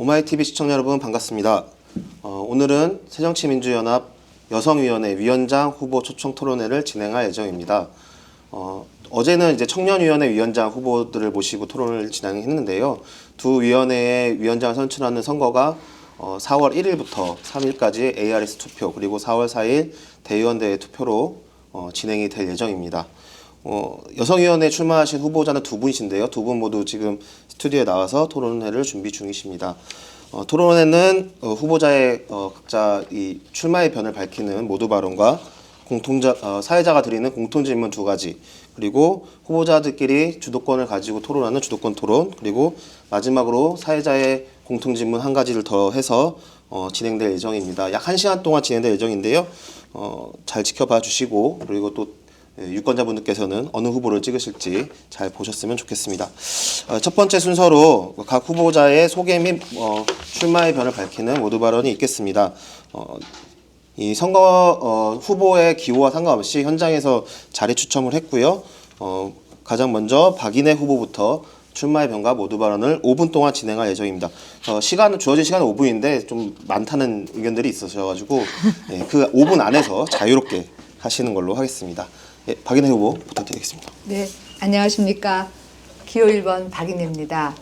오마이TV 시청자 여러분 반갑습니다. 오늘은 새정치민주연합 여성위원회 위원장 후보 초청 토론회를 진행할 예정입니다. 어제는 이제 청년위원회 위원장 후보들을 모시고 토론을 진행했는데요. 두 위원회의 위원장을 선출하는 선거가 4월 1일부터 3일까지 ARS 투표 그리고 4월 4일 대의원대회 투표로 진행이 될 예정입니다. 여성위원회에 출마하신 후보자는 두 분이신데요. 두 분 모두 지금 스튜디오에 나와서 토론회를 준비 중이십니다. 토론회는 후보자의 각자 이 출마의 변을 밝히는 모두 발언과 사회자가 드리는 공통질문 2가지, 그리고 후보자들끼리 주도권을 가지고 토론하는 주도권 토론, 그리고 마지막으로 사회자의 공통질문 1가지를 더 해서 진행될 예정입니다. 약 1시간 동안 진행될 예정인데요. 잘 지켜봐 주시고, 그리고 또 유권자분들께서는 어느 후보를 찍으실지 잘 보셨으면 좋겠습니다. 첫 번째 순서로 각 후보자의 소개 및 출마의 변을 밝히는 모두 발언이 있겠습니다. 이 선거 후보의 기호와 상관없이 현장에서 자리 추첨을 했고요. 가장 먼저 박인혜 후보부터 출마의 변과 모두 발언을 5분 동안 진행할 예정입니다. 주어진 시간은 5분인데 좀 많다는 의견들이 있으셔가지고 그 5분 안에서 자유롭게 하시는 걸로 하겠습니다. 박인혜 후보 부탁드리겠습니다. 네, 안녕하십니까. 기호 1번 박인혜입니다.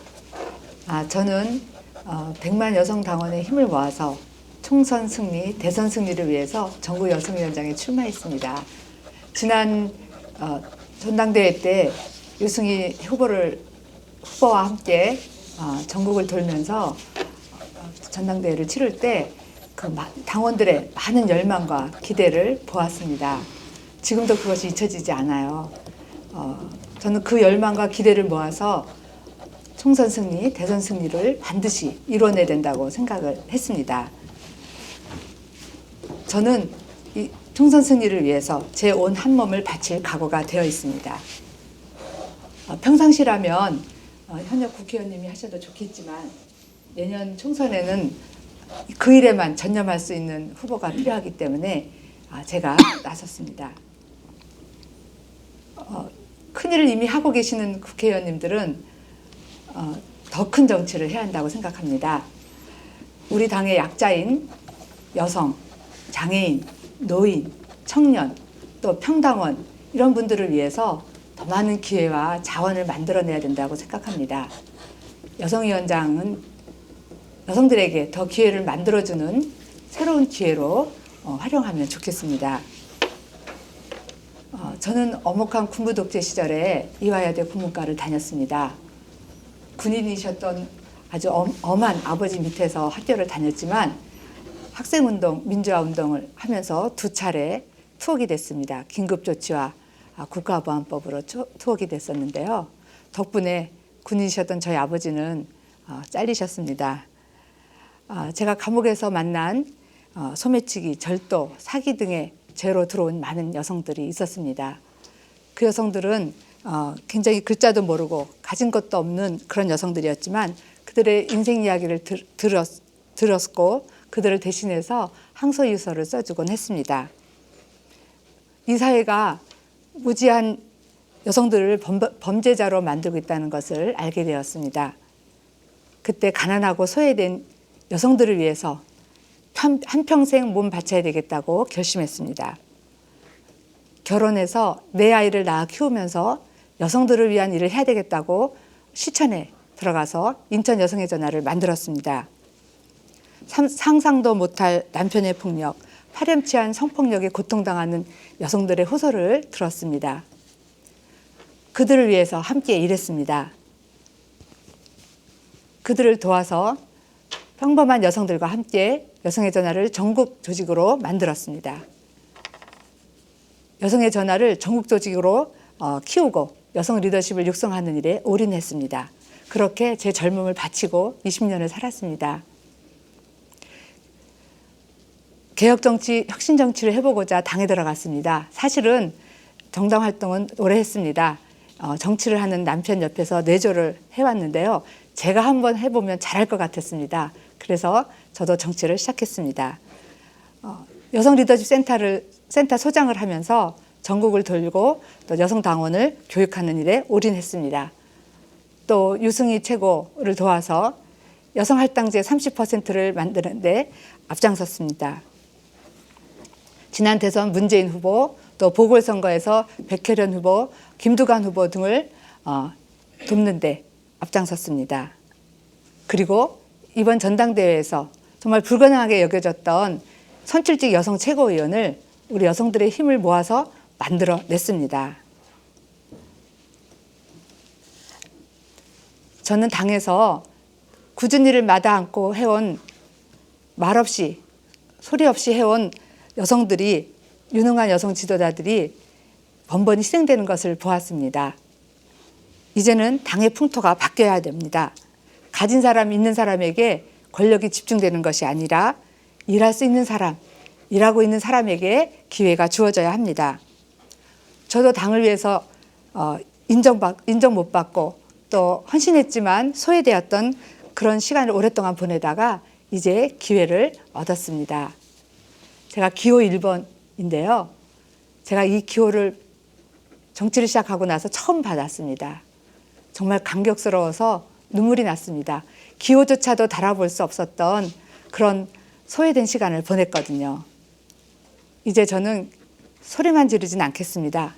저는 100만 여성 당원의 힘을 모아서 총선 승리, 대선 승리를 위해서 전국 여성위원장에 출마했습니다. 지난 전당대회 때 유승희 후보와 함께 전국을 돌면서 전당대회를 치를 때 그 당원들의 많은 열망과 기대를 보았습니다. 지금도 그것이 잊혀지지 않아요. 저는 그 열망과 기대를 모아서 총선 승리, 대선 승리를 반드시 이뤄내야 된다고 생각을 했습니다. 저는 이 총선 승리를 위해서 제 온 한 몸을 바칠 각오가 되어 있습니다. 평상시라면 현역 국회의원님이 하셔도 좋겠지만 내년 총선에는 그 일에만 전념할 수 있는 후보가 필요하기 때문에 제가 나섰습니다. 큰일을 이미 하고 계시는 국회의원님들은 더 큰 정치를 해야 한다고 생각합니다. 우리 당의 약자인 여성, 장애인, 노인, 청년, 또 평당원 이런 분들을 위해서 더 많은 기회와 자원을 만들어내야 된다고 생각합니다. 여성위원장은 여성들에게 더 기회를 만들어주는 새로운 기회로 활용하면 좋겠습니다. 저는 엄혹한 군부 독재 시절에 이화여대 국문과를 다녔습니다. 군인이셨던 아주 엄한 아버지 밑에서 학교를 다녔지만 학생운동, 민주화운동을 하면서 2차례 투옥이 됐습니다. 긴급조치와 국가보안법으로 투옥이 됐었는데요. 덕분에 군인이셨던 저희 아버지는 잘리셨습니다. 제가 감옥에서 만난 소매치기, 절도, 사기 등의 죄로 들어온 많은 여성들이 있었습니다. 그 여성들은 굉장히 글자도 모르고 가진 것도 없는 그런 여성들이었지만 그들의 인생 이야기를 들었고 그들을 대신해서 항소유서를 써주곤 했습니다. 이 사회가 무지한 여성들을 범죄자로 만들고 있다는 것을 알게 되었습니다. 그때 가난하고 소외된 여성들을 위해서 한평생 몸 바쳐야 되겠다고 결심했습니다. 결혼해서 내 아이를 낳아 키우면서 여성들을 위한 일을 해야 되겠다고 실천에 들어가서 인천 여성의 전화를 만들었습니다. 상상도 못할 남편의 폭력, 파렴치한 성폭력에 고통당하는 여성들의 호소를 들었습니다. 그들을 위해서 함께 일했습니다. 그들을 도와서 평범한 여성들과 함께 여성의 전화를 전국 조직으로 만들었습니다. 여성의 전화를 전국 조직으로 키우고 여성 리더십을 육성하는 일에 올인했습니다. 그렇게 제 젊음을 바치고 20년을 살았습니다. 개혁정치, 혁신정치를 해보고자 당에 들어갔습니다. 사실은 정당 활동은 오래 했습니다. 정치를 하는 남편 옆에서 내조를 해왔는데요. 제가 한번 해보면 잘할 것 같았습니다. 그래서 저도 정치를 시작했습니다. 여성 리더십 센터 소장을 하면서 전국을 돌고 또 여성 당원을 교육하는 일에 올인했습니다. 또 유승희 최고를 도와서 여성 할당제 30%를 만드는데 앞장섰습니다. 지난 대선 문재인 후보, 또 보궐선거에서 백혜련 후보, 김두관 후보 등을 돕는데 앞장섰습니다. 그리고 이번 전당대회에서 정말 불가능하게 여겨졌던 선출직 여성 최고위원을 우리 여성들의 힘을 모아서 만들어냈습니다. 저는 당에서 굳은 일을 마다 않고 해온, 말없이 소리 없이 해온 여성들이, 유능한 여성 지도자들이 번번이 희생되는 것을 보았습니다. 이제는 당의 풍토가 바뀌어야 됩니다. 가진 사람, 있는 사람에게 권력이 집중되는 것이 아니라 일할 수 있는 사람, 일하고 있는 사람에게 기회가 주어져야 합니다. 저도 당을 위해서 인정 못 받고 또 헌신했지만 소외되었던 그런 시간을 오랫동안 보내다가 이제 기회를 얻었습니다. 제가 기호 1번인데요. 제가 이 기호를 정치를 시작하고 나서 처음 받았습니다. 정말 감격스러워서 눈물이 났습니다. 기호조차도 달아볼 수 없었던 그런 소외된 시간을 보냈거든요. 이제 저는 소리만 지르진 않겠습니다.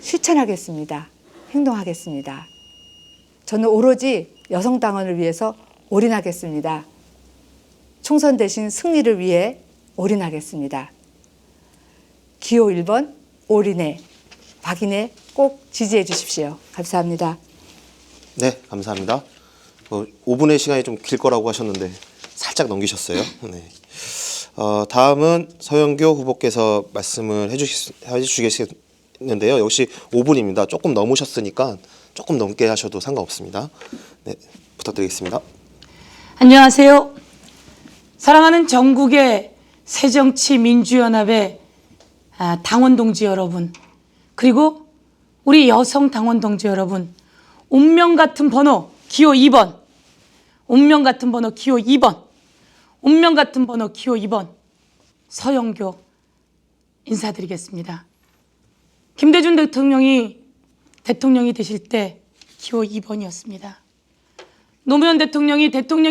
실천하겠습니다. 행동하겠습니다. 저는 오로지 여성당원을 위해서 올인하겠습니다. 총선 대신 승리를 위해 올인하겠습니다. 기호 1번 올인해, 박인혜 꼭 지지해 주십시오. 감사합니다. 네, 감사합니다. 5분의 시간이 좀 길 거라고 하셨는데 살짝 넘기셨어요. 네. 다음은 서영교 후보께서 말씀을 해주시겠는데요. 역시 5분입니다. 조금 넘으셨으니까 조금 넘게 하셔도 상관없습니다. 네, 부탁드리겠습니다. 안녕하세요. 사랑하는 전국의 새정치민주연합의 당원 동지 여러분, 그리고 우리 여성 당원 동지 여러분, 운명 같은 번호 기호 2번, 운명 같은 번호 기호 2번, 운명 같은 번호 기호 2번 서영교 인사드리겠습니다. 김대중 대통령이 되실 때 기호 2번이었습니다. 노무현 대통령이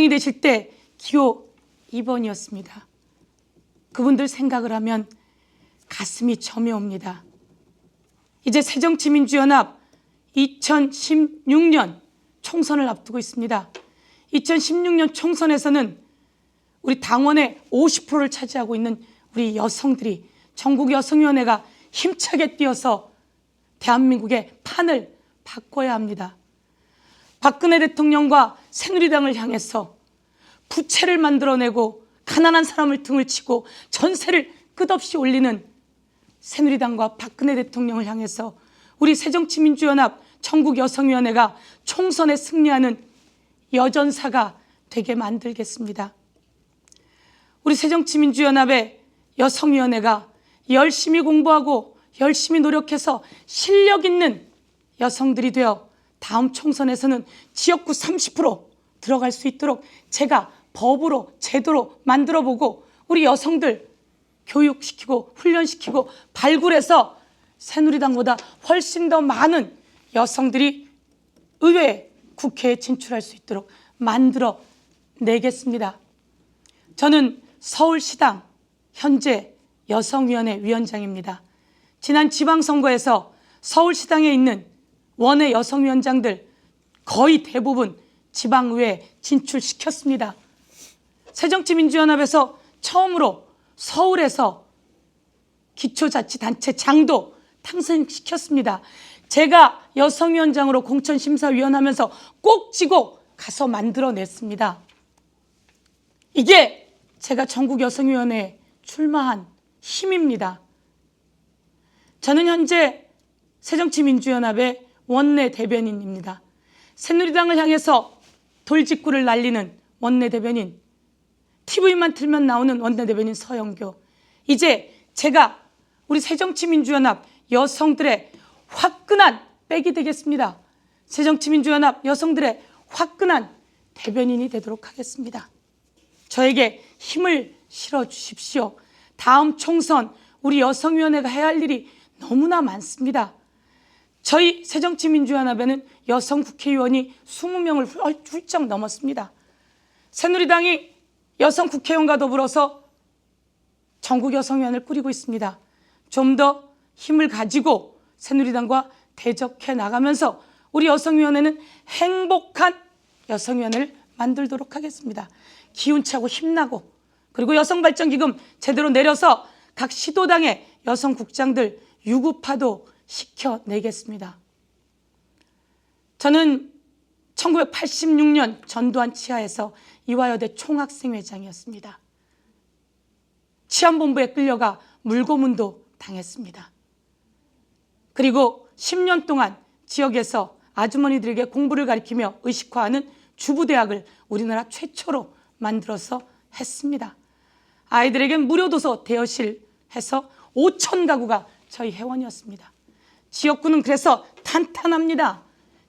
되실 때 기호 2번이었습니다. 그분들 생각을 하면 가슴이 저며옵니다. 이제 새정치민주연합 2016년 총선을 앞두고 있습니다. 2016년 총선에서는 우리 당원의 50%를 차지하고 있는 우리 여성들이, 전국여성위원회가 힘차게 뛰어서 대한민국의 판을 바꿔야 합니다. 박근혜 대통령과 새누리당을 향해서 부채를 만들어내고 가난한 사람을 등을 치고 전세를 끝없이 올리는 새누리당과 박근혜 대통령을 향해서 우리 새정치민주연합 전국여성위원회가 총선에 승리하는 여전사가 되게 만들겠습니다. 우리 새정치민주연합의 여성위원회가 열심히 공부하고 열심히 노력해서 실력 있는 여성들이 되어 다음 총선에서는 지역구 30% 들어갈 수 있도록 제가 법으로 제도로 만들어보고 우리 여성들 교육시키고 훈련시키고 발굴해서 새누리당보다 훨씬 더 많은 여성들이 의회, 국회에 진출할 수 있도록 만들어내겠습니다. 저는 서울시당 현재 여성위원회 위원장입니다. 지난 지방선거에서 서울시당에 있는 원외 여성위원장들 거의 대부분 지방의회에 진출시켰습니다. 새정치민주연합에서 처음으로 서울에서 기초자치단체 장도 탄생시켰습니다. 제가 여성위원장으로 공천심사위원 하면서 꼭 쥐고 가서 만들어냈습니다. 이게 제가 전국여성위원회에 출마한 힘입니다. 저는 현재 새정치민주연합의 원내 대변인입니다. 새누리당을 향해서 돌직구를 날리는 원내 대변인, TV만 틀면 나오는 원내 대변인 서영교. 이제 제가 우리 새정치민주연합 여성들의 화끈한 백이 되겠습니다. 새정치민주연합 여성들의 화끈한 대변인이 되도록 하겠습니다. 저에게 힘을 실어주십시오. 다음 총선 우리 여성위원회가 해야 할 일이 너무나 많습니다. 저희 새정치민주연합에는 여성 국회의원이 20명을 훌쩍 넘었습니다. 새누리당이 여성 국회의원과 더불어서 전국여성위원회를 꾸리고 있습니다. 좀 더 힘을 가지고 새누리당과 대적해 나가면서 우리 여성위원회는 행복한 여성위원회를 만들도록 하겠습니다. 기운차고 힘나고, 그리고 여성발전기금 제대로 내려서 각 시도당의 여성국장들 유급화도 시켜내겠습니다. 저는 1986년 전두환 치하에서 이화여대 총학생회장이었습니다. 치안본부에 끌려가 물고문도 당했습니다. 그리고 10년 동안 지역에서 아주머니들에게 공부를 가르치며 의식화하는 주부대학을 우리나라 최초로 만들어서 했습니다. 아이들에겐 무료도서 대여실 해서 5천 가구가 저희 회원이었습니다. 지역구는 그래서 탄탄합니다.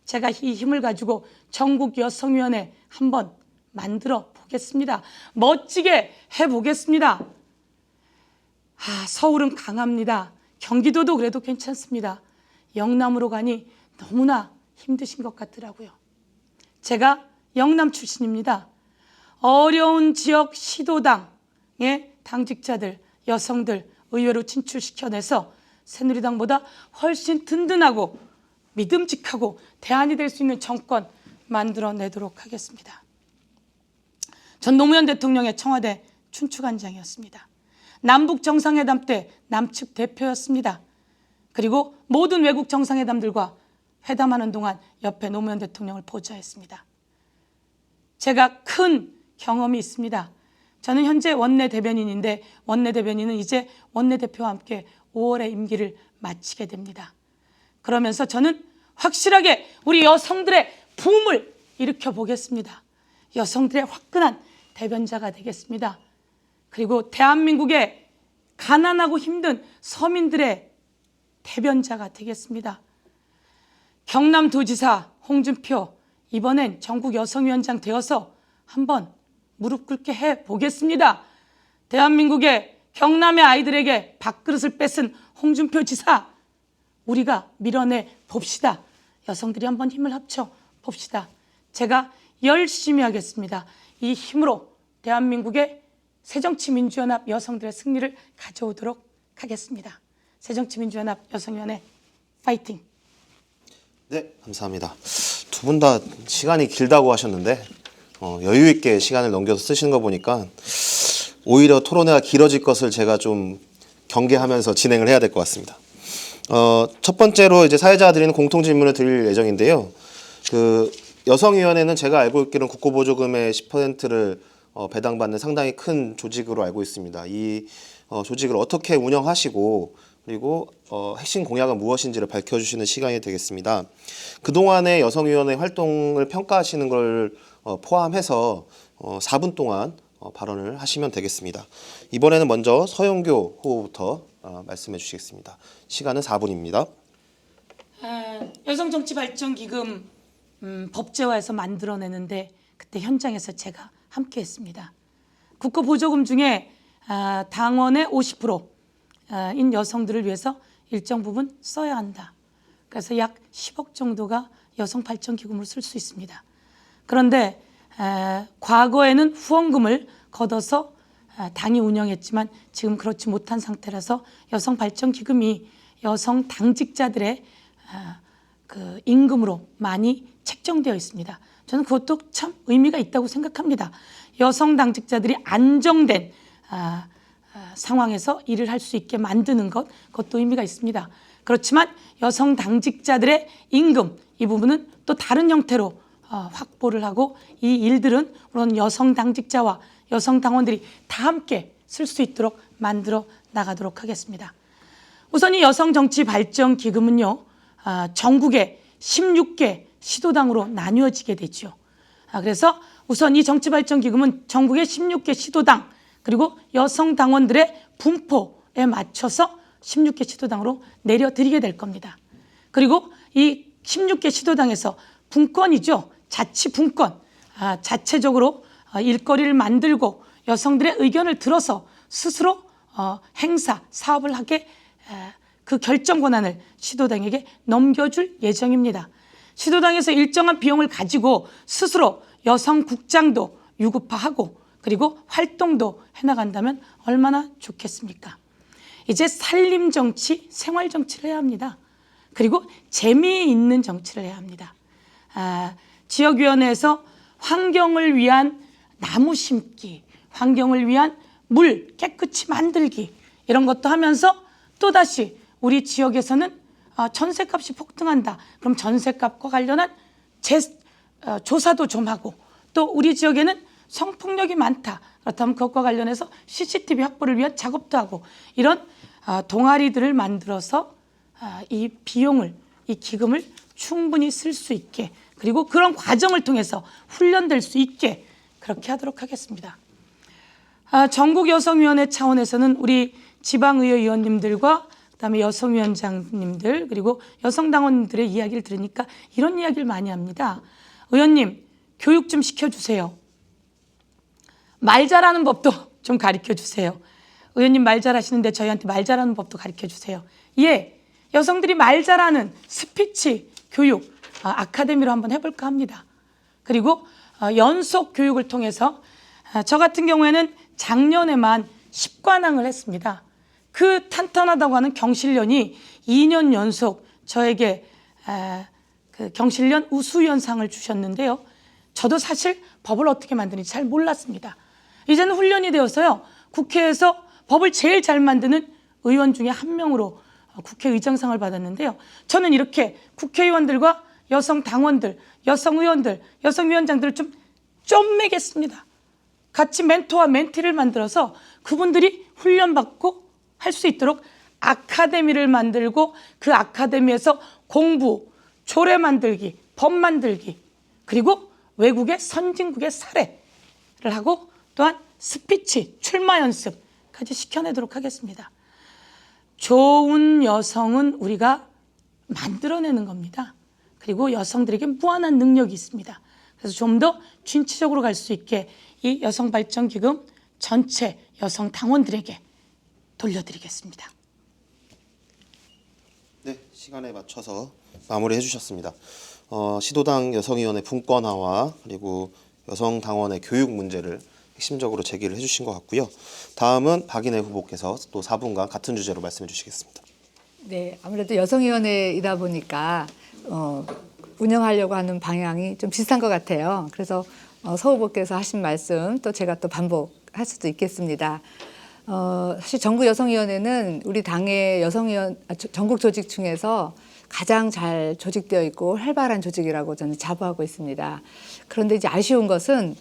제가 이 힘을 가지고 전국여성위원회 한번 만들어 보겠습니다. 멋지게 해보겠습니다. 서울은 강합니다. 경기도도 그래도 괜찮습니다. 영남으로 가니 너무나 힘드신 것 같더라고요. 제가 영남 출신입니다. 어려운 지역 시도당의 당직자들, 여성들 의회로 진출시켜내서 새누리당보다 훨씬 든든하고 믿음직하고 대안이 될 수 있는 정권 만들어내도록 하겠습니다. 전 노무현 대통령의 청와대 춘추관장이었습니다. 남북 정상회담 때 남측 대표였습니다. 그리고 모든 외국 정상회담들과 회담하는 동안 옆에 노무현 대통령을 보좌했습니다. 제가 큰 경험이 있습니다. 저는 현재 원내대변인인데 원내대변인은 이제 원내대표와 함께 5월에 임기를 마치게 됩니다. 그러면서 저는 확실하게 우리 여성들의 붐을 일으켜 보겠습니다. 여성들의 화끈한 대변자가 되겠습니다. 그리고 대한민국의 가난하고 힘든 서민들의 대변자가 되겠습니다. 경남도지사 홍준표 이번엔 전국여성위원장 되어서 한번 무릎 꿇게 해보겠습니다. 대한민국의 경남의 아이들에게 밥그릇을 뺏은 홍준표 지사, 우리가 밀어내 봅시다. 여성들이 한번 힘을 합쳐 봅시다. 제가 열심히 하겠습니다. 이 힘으로 대한민국의 새정치민주연합 여성들의 승리를 가져오도록 하겠습니다. 새정치민주연합 여성위원회 파이팅! 네, 감사합니다. 두 분 다 시간이 길다고 하셨는데 여유 있게 시간을 넘겨서 쓰시는 거 보니까 오히려 토론회가 길어질 것을 제가 좀 경계하면서 진행을 해야 될 것 같습니다. 첫 번째로 이제 사회자가 드리는 공통 질문을 드릴 예정인데요. 그 여성위원회는 제가 알고 있기로는 국고보조금의 10%를 배당받는 상당히 큰 조직으로 알고 있습니다. 이 조직을 어떻게 운영하시고 그리고 핵심 공약은 무엇인지를 밝혀주시는 시간이 되겠습니다. 그동안의 여성위원회 활동을 평가하시는 걸 포함해서 4분 동안 발언을 하시면 되겠습니다. 이번에는 먼저 서영교 후보부터 말씀해 주시겠습니다. 시간은 4분입니다. 여성정치발전기금 법제화해서 만들어내는데 그때 현장에서 제가 함께했습니다. 국고보조금 중에 당원의 50%인 여성들을 위해서 일정 부분 써야 한다. 그래서 약 10억 정도가 여성발전기금으로 쓸 수 있습니다. 그런데 과거에는 후원금을 걷어서 당이 운영했지만 지금 그렇지 못한 상태라서 여성발전기금이 여성 당직자들의 그 임금으로 많이 책정되어 있습니다. 저는 그것도 참 의미가 있다고 생각합니다. 여성 당직자들이 안정된 상황에서 일을 할 수 있게 만드는 것, 그것도 의미가 있습니다. 그렇지만 여성 당직자들의 임금, 이 부분은 또 다른 형태로 확보를 하고 이 일들은 물론 여성 당직자와 여성 당원들이 다 함께 쓸 수 있도록 만들어 나가도록 하겠습니다. 우선 이 여성정치발전기금은요, 전국의 16개 시도당으로 나뉘어지게 되죠. 그래서 우선 이 정치발전기금은 전국의 16개 시도당 그리고 여성 당원들의 분포에 맞춰서 16개 시도당으로 내려드리게 될 겁니다. 그리고 이 16개 시도당에서 분권이죠. 자치분권, 자체적으로 일거리를 만들고 여성들의 의견을 들어서 스스로 행사, 사업을 하게 그 결정 권한을 시도당에게 넘겨줄 예정입니다. 시도당에서 일정한 비용을 가지고 스스로 여성국장도 유구파하고 그리고 활동도 해나간다면 얼마나 좋겠습니까? 이제 살림 정치, 생활 정치를 해야 합니다. 그리고 재미있는 정치를 해야 합니다. 지역위원회에서 환경을 위한 나무 심기, 환경을 위한 물 깨끗이 만들기 이런 것도 하면서 또다시 우리 지역에서는 전셋값이 폭등한다. 그럼 전셋값과 관련한 조사도 좀 하고 또 우리 지역에는 성폭력이 많다. 그렇다면 그것과 관련해서 CCTV 확보를 위한 작업도 하고 이런 동아리들을 만들어서 이 비용을, 이 기금을 충분히 쓸 수 있게 그리고 그런 과정을 통해서 훈련될 수 있게 그렇게 하도록 하겠습니다. 전국여성위원회 차원에서는 우리 지방의회 의원님들과 그다음에 여성위원장님들 그리고 여성당원들의 이야기를 들으니까 이런 이야기를 많이 합니다. 의원님 교육 좀 시켜주세요. 말 잘하는 법도 좀 가르쳐주세요. 의원님 말 잘하시는데 저희한테 말 잘하는 법도 가르쳐주세요. 예, 여성들이 말 잘하는 스피치 교육 아카데미로 한번 해볼까 합니다. 그리고 연속 교육을 통해서 저 같은 경우에는 작년에만 10관왕을 했습니다. 그 탄탄하다고 하는 경실련이 2년 연속 저에게 그 경실련 우수위원상을 주셨는데요. 저도 사실 법을 어떻게 만드는지 잘 몰랐습니다. 이제는 훈련이 되어서요. 국회에서 법을 제일 잘 만드는 의원 중에 한 명으로 국회의장상을 받았는데요. 저는 이렇게 국회의원들과 여성 당원들, 여성 의원들, 여성 위원장들을 좀 매겠습니다. 같이 멘토와 멘티를 만들어서 그분들이 훈련받고 할 수 있도록 아카데미를 만들고 그 아카데미에서 공부, 조례 만들기, 법 만들기 그리고 외국의 선진국의 사례를 하고 또한 스피치, 출마 연습까지 시켜내도록 하겠습니다. 좋은 여성은 우리가 만들어내는 겁니다. 그리고 여성들에게 무한한 능력이 있습니다. 그래서 좀 더 진취적으로 갈 수 있게 이 여성발전기금 전체 여성 당원들에게 돌려드리겠습니다. 네, 시간에 맞춰서 마무리해 주셨습니다. 시도당 여성위원회 분권화와 그리고 여성당원의 교육 문제를 핵심적으로 제기를 해주신 것 같고요. 다음은 박인혜 후보께서 또 4분간 같은 주제로 말씀해 주시겠습니다. 네, 아무래도 여성위원회이다 보니까 운영하려고 하는 방향이 좀 비슷한 것 같아요. 그래서 서 후보께서 하신 말씀 또 제가 또 반복할 수도 있겠습니다. 사실 전국여성위원회는 우리 당의 전국 조직 중에서 가장 잘 조직되어 있고 활발한 조직이라고 저는 자부하고 있습니다. 그런데 이제 아쉬운 것은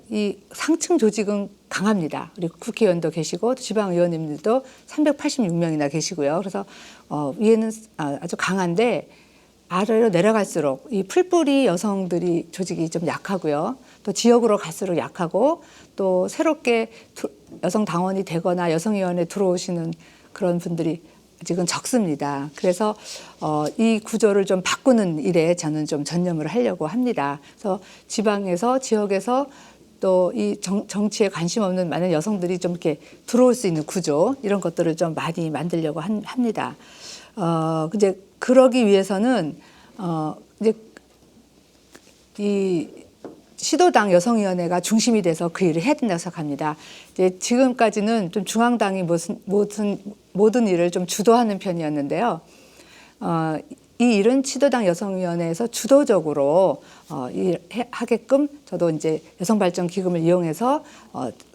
이 상층 조직은 강합니다. 그리고 국회의원도 계시고 지방의원님들도 386명이나 계시고요. 그래서 위에는 아주 강한데 아래로 내려갈수록 이 풀뿌리 여성들이 조직이 좀 약하고요. 또 지역으로 갈수록 약하고 또 새롭게 여성 당원이 되거나 여성위원회에 들어오시는 그런 분들이 아직은 적습니다. 그래서 이 구조를 좀 바꾸는 일에 저는 좀 전념을 하려고 합니다. 그래서 지방에서 지역에서 또 이 정치에 관심 없는 많은 여성들이 좀 이렇게 들어올 수 있는 구조 이런 것들을 좀 많이 만들려고 합니다. 이제 그러기 위해서는 이제 이 시도당 여성위원회가 중심이 돼서 그 일을 해야 된다고 생각합니다. 이제 지금까지는 좀 중앙당이 모든 일을 좀 주도하는 편이었는데요. 이 일은 시도당 여성위원회에서 주도적으로 하게끔 저도 이제 여성발전기금을 이용해서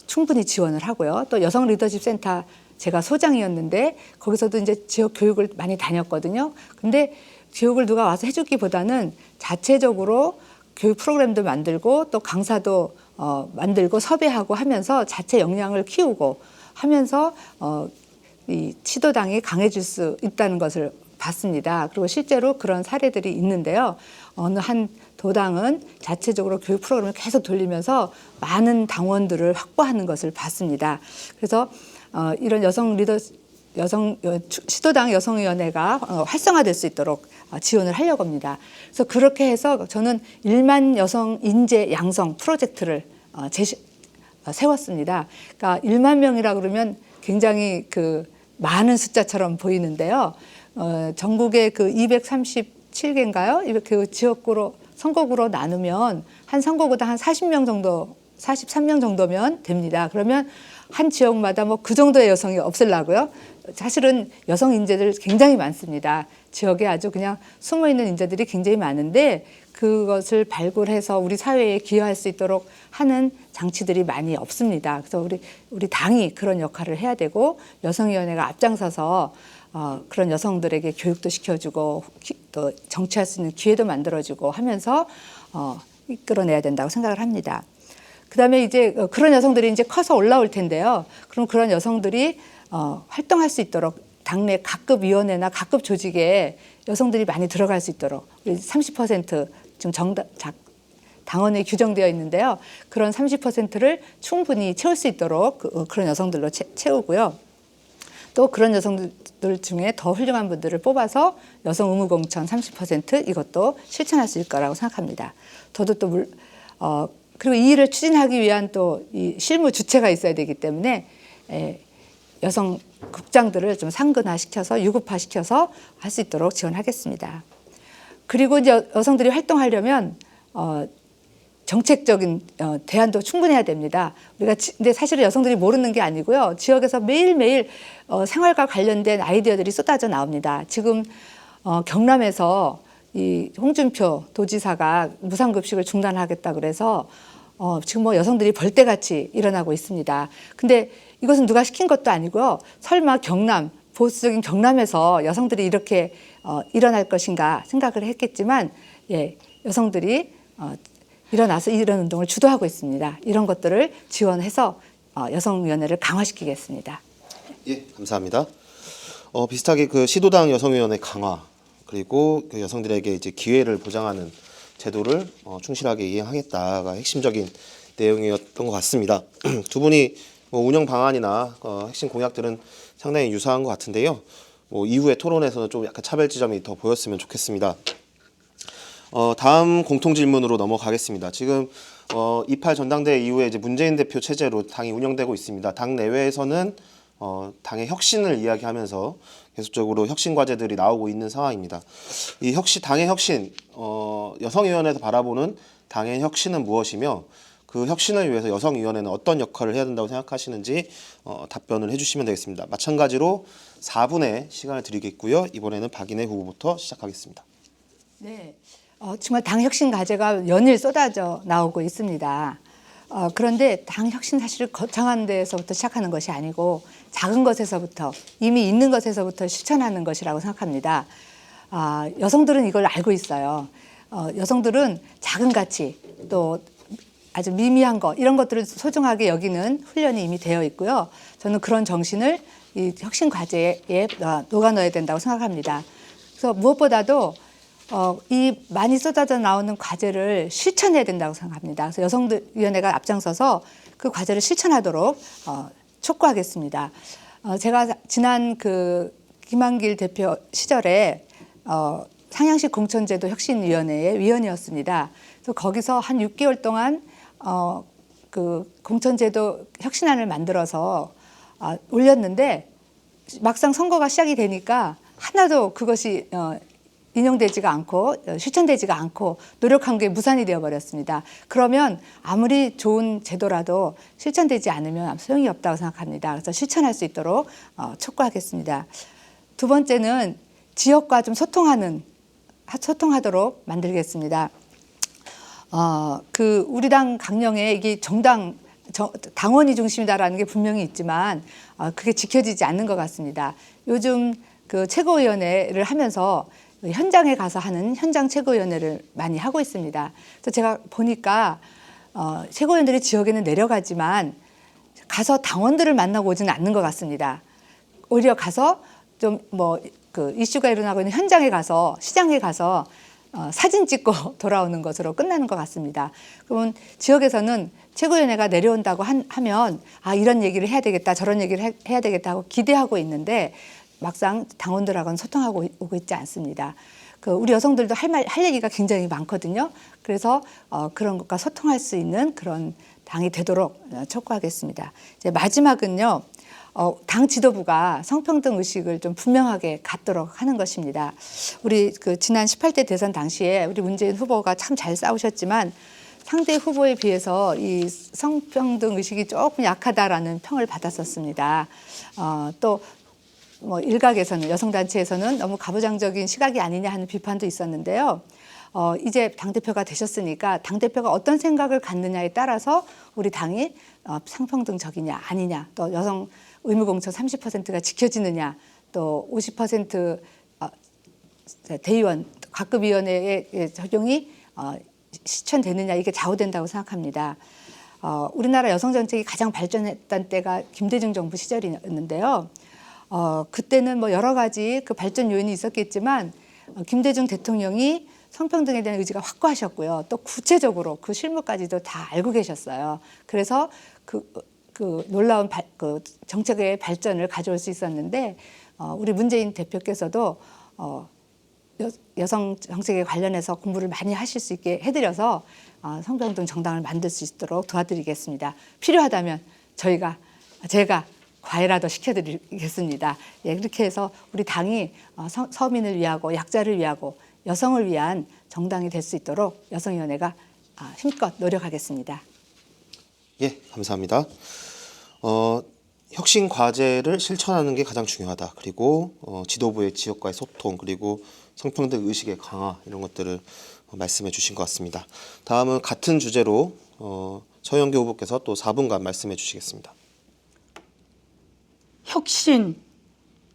충분히 지원을 하고요. 또 여성 리더십 센터 제가 소장이었는데 거기서도 이제 지역 교육을 많이 다녔거든요. 근데 교육을 누가 와서 해주기보다는 자체적으로 교육 프로그램도 만들고 또 강사도 만들고 섭외하고 하면서 자체 역량을 키우고 하면서 이 시도당이 강해질 수 있다는 것을 봤습니다. 그리고 실제로 그런 사례들이 있는데요. 어느 한 도당은 자체적으로 교육 프로그램을 계속 돌리면서 많은 당원들을 확보하는 것을 봤습니다. 그래서 이런 시도당 여성위원회가 활성화될 수 있도록 지원을 하려고 합니다. 그래서 그렇게 해서 저는 1만 여성 인재 양성 프로젝트를 세웠습니다. 그러니까 1만 명이라 그러면 굉장히 많은 숫자처럼 보이는데요. 전국의 237개인가요? 그 지역구로 선거구로 나누면 한 선거구당 한 40명 정도, 43명 정도면 됩니다. 그러면 한 지역마다 뭐 그 정도의 여성이 없으려고요. 사실은 여성 인재들 굉장히 많습니다. 지역에 아주 그냥 숨어 있는 인재들이 굉장히 많은데 그것을 발굴해서 우리 사회에 기여할 수 있도록 하는 장치들이 많이 없습니다. 그래서 우리 당이 그런 역할을 해야 되고 여성위원회가 앞장서서 그런 여성들에게 교육도 시켜주고 또 정치할 수 있는 기회도 만들어주고 하면서 이끌어내야 된다고 생각을 합니다. 그다음에 이제 그런 여성들이 이제 커서 올라올 텐데요. 그럼 그런 여성들이 활동할 수 있도록 당내 각급 위원회나 각급 조직에 여성들이 많이 들어갈 수 있도록 우리 30% 지금 당원에 규정되어 있는데요. 그런 30%를 충분히 채울 수 있도록 그런 여성들로 채우고요. 또 그런 여성들 중에 더 훌륭한 분들을 뽑아서 여성 의무 공천 30% 이것도 실천할 수 있을 거라고 생각합니다. 저도 또 그리고 이 일을 추진하기 위한 또 이 실무 주체가 있어야 되기 때문에 여성 국장들을 좀 상근화시켜서 유급화시켜서 할 수 있도록 지원하겠습니다. 그리고 이제 여성들이 활동하려면 정책적인 대안도 충분해야 됩니다. 근데 사실은 여성들이 모르는 게 아니고요. 지역에서 매일매일 생활과 관련된 아이디어들이 쏟아져 나옵니다. 지금 경남에서 이 홍준표 도지사가 무상급식을 중단하겠다 그래서 지금 뭐 여성들이 벌떼같이 일어나고 있습니다. 근데 이것은 누가 시킨 것도 아니고요. 설마 보수적인 경남에서 여성들이 이렇게 일어날 것인가 생각을 했겠지만 여성들이 일어나서 이런 운동을 주도하고 있습니다. 이런 것들을 지원해서 여성위원회를 강화시키겠습니다. 예, 감사합니다. 비슷하게 그 시도당 여성위원회 강화 그리고 그 여성들에게 이제 기회를 보장하는 제도를 충실하게 이행하겠다가 핵심적인 내용이었던 것 같습니다. 두 분이 뭐 운영 방안이나 핵심 공약들은 상당히 유사한 것 같은데요. 뭐 이후에 토론에서는 좀 약간 차별 지점이 더 보였으면 좋겠습니다. 다음 공통 질문으로 넘어가겠습니다. 지금 28 전당대회 이후에 이제 문재인 대표 체제로 당이 운영되고 있습니다. 당 내외에서는 당의 혁신을 이야기하면서 계속적으로 혁신 과제들이 나오고 있는 상황입니다. 이 당의 혁신, 여성위원회에서 바라보는 당의 혁신은 무엇이며 그 혁신을 위해서 여성위원회는 어떤 역할을 해야 된다고 생각하시는지 답변을 해주시면 되겠습니다. 마찬가지로 4분의 시간을 드리겠고요. 이번에는 박인혜 후보부터 시작하겠습니다. 네, 정말 당 혁신 과제가 연일 쏟아져 나오고 있습니다. 그런데 당 혁신 사실 거창한 데서부터 시작하는 것이 아니고 작은 것에서부터 이미 있는 것에서부터 실천하는 것이라고 생각합니다. 여성들은 이걸 알고 있어요. 여성들은 작은 가치 또 아주 미미한 것 이런 것들을 소중하게 여기는 훈련이 이미 되어 있고요. 저는 그런 정신을 이 혁신 과제에 녹아 넣어야 된다고 생각합니다. 그래서 무엇보다도 이 많이 쏟아져 나오는 과제를 실천해야 된다고 생각합니다. 그래서 여성위원회가 앞장서서 그 과제를 실천하도록 촉구하겠습니다. 제가 지난 김한길 대표 시절에 상향식 공천제도 혁신위원회의 위원이었습니다. 그래서 거기서 한 6개월 동안 그 공천제도 혁신안을 만들어서 올렸는데 막상 선거가 시작이 되니까 하나도 그것이 인용되지가 않고 실천되지가 않고 노력한 게 무산이 되어버렸습니다. 그러면 아무리 좋은 제도라도 실천되지 않으면 소용이 없다고 생각합니다. 그래서 실천할 수 있도록 촉구하겠습니다. 두 번째는 지역과 좀 소통하도록 만들겠습니다. 우리 당 강령에 이게 당원이 중심이다라는 게 분명히 있지만 그게 지켜지지 않는 것 같습니다. 요즘 그 최고위원회를 하면서 현장에 가서 하는 현장 최고위원회를 많이 하고 있습니다. 그래서 제가 보니까 최고위원들이 지역에는 내려가지만 가서 당원들을 만나고 오지는 않는 것 같습니다. 오히려 가서 좀 이슈가 일어나고 있는 현장에 가서 시장에 가서 사진 찍고 돌아오는 것으로 끝나는 것 같습니다. 그러면 지역에서는 최고위원회가 내려온다고 하면 이런 얘기를 해야 되겠다 저런 얘기를 해야 되겠다 하고 기대하고 있는데 막상 당원들하고는 소통하고 오고 있지 않습니다. 우리 여성들도 할 얘기가 굉장히 많거든요. 그래서 그런 것과 소통할 수 있는 그런 당이 되도록 촉구하겠습니다. 이제 마지막은요. 당 지도부가 성평등 의식을 좀 분명하게 갖도록 하는 것입니다. 우리 그 지난 18대 대선 당시에 우리 문재인 후보가 참 잘 싸우셨지만 상대 후보에 비해서 이 성평등 의식이 조금 약하다라는 평을 받았었습니다. 또 뭐 일각에서는 여성단체에서는 너무 가부장적인 시각이 아니냐 하는 비판도 있었는데요. 이제 당대표가 되셨으니까 당대표가 어떤 생각을 갖느냐에 따라서 우리 당이 성평등적이냐 아니냐, 또 여성 의무공천 30%가 지켜지느냐, 또 50% 대의원, 각급위원회의 적용이 실천되느냐, 이게 좌우된다고 생각합니다. 우리나라 여성정책이 가장 발전했던 때가 김대중 정부 시절이었는데요. 그때는 뭐 여러 가지 그 발전 요인이 있었겠지만 김대중 대통령이 성평등에 대한 의지가 확고하셨고요. 또 구체적으로 그 실무까지도 다 알고 계셨어요. 그래서 그 놀라운 그 정책의 발전을 가져올 수 있었는데 우리 문재인 대표께서도 여성 정책에 관련해서 공부를 많이 하실 수 있게 해드려서 성평등 정당을 만들 수 있도록 도와드리겠습니다. 필요하다면 제가 과외라도 시켜드리겠습니다. 예, 그렇게 해서 우리 당이 서민을 위하고 약자를 위하고 여성을 위한 정당이 될 수 있도록 여성위원회가 힘껏 노력하겠습니다. 예, 감사합니다. 혁신 과제를 실천하는 게 가장 중요하다. 그리고 지도부의 지역과의 소통, 그리고 성평등 의식의 강화, 이런 것들을 말씀해 주신 것 같습니다. 다음은 같은 주제로 서영교 후보께서 또 4분간 말씀해 주시겠습니다.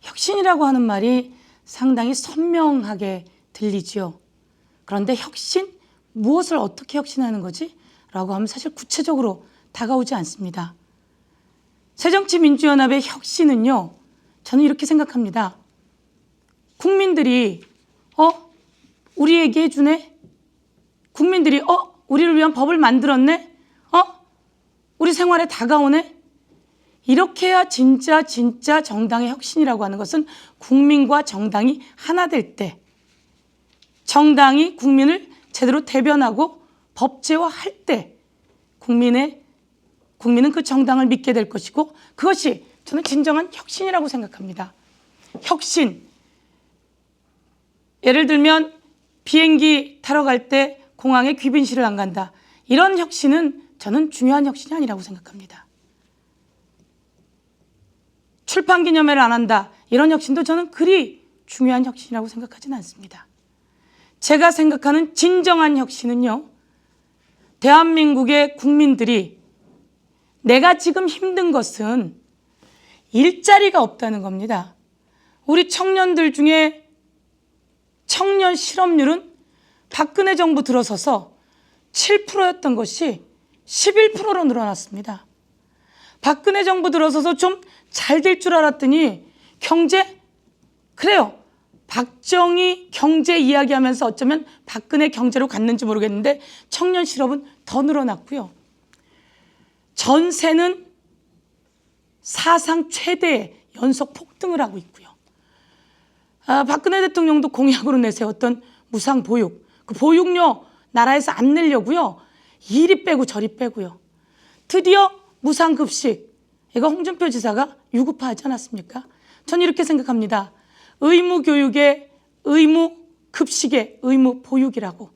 혁신이라고 하는 말이 상당히 선명하게 들리죠. 그런데 혁신? 무엇을 어떻게 혁신하는 거지? 라고 하면 사실 구체적으로 다가오지 않습니다. 새정치민주연합의 혁신은요, 저는 이렇게 생각합니다. 국민들이 우리 얘기해주네? 국민들이 우리를 위한 법을 만들었네? 우리 생활에 다가오네? 이렇게 해야 진짜 정당의 혁신이라고 하는 것은 국민과 정당이 하나 될 때, 정당이 국민을 제대로 대변하고 법제화할 때 국민은 그 정당을 믿게 될 것이고, 그것이 저는 진정한 혁신이라고 생각합니다. 혁신, 예를 들면 비행기 타러 갈 때 공항에 귀빈실을 안 간다. 이런 혁신은 저는 중요한 혁신이 아니라고 생각합니다. 출판기념회를 안 한다. 이런 혁신도 저는 그리 중요한 혁신이라고 생각하지는 않습니다. 제가 생각하는 진정한 혁신은요, 대한민국의 국민들이 내가 지금 힘든 것은 일자리가 없다는 겁니다. 우리 청년들 중에 청년 실업률은 박근혜 정부 들어서서 7%였던 것이 11%로 늘어났습니다. 박근혜 정부 들어서서 좀 잘 될 줄 알았더니 그래요. 박정희 경제 이야기하면서 어쩌면 박근혜 경제로 갔는지 모르겠는데 청년 실업은 더 늘어났고요. 전세는 사상 최대의 연속 폭등을 하고 있고요. 박근혜 대통령도 공약으로 내세웠던 무상보육, 그 보육료 나라에서 안 내려고요. 이리 빼고 저리 빼고요. 드디어 무상급식, 이거 홍준표 지사가 유급화하지 않았습니까? 전 이렇게 생각합니다. 의무교육의 의무급식의 의무보육이라고.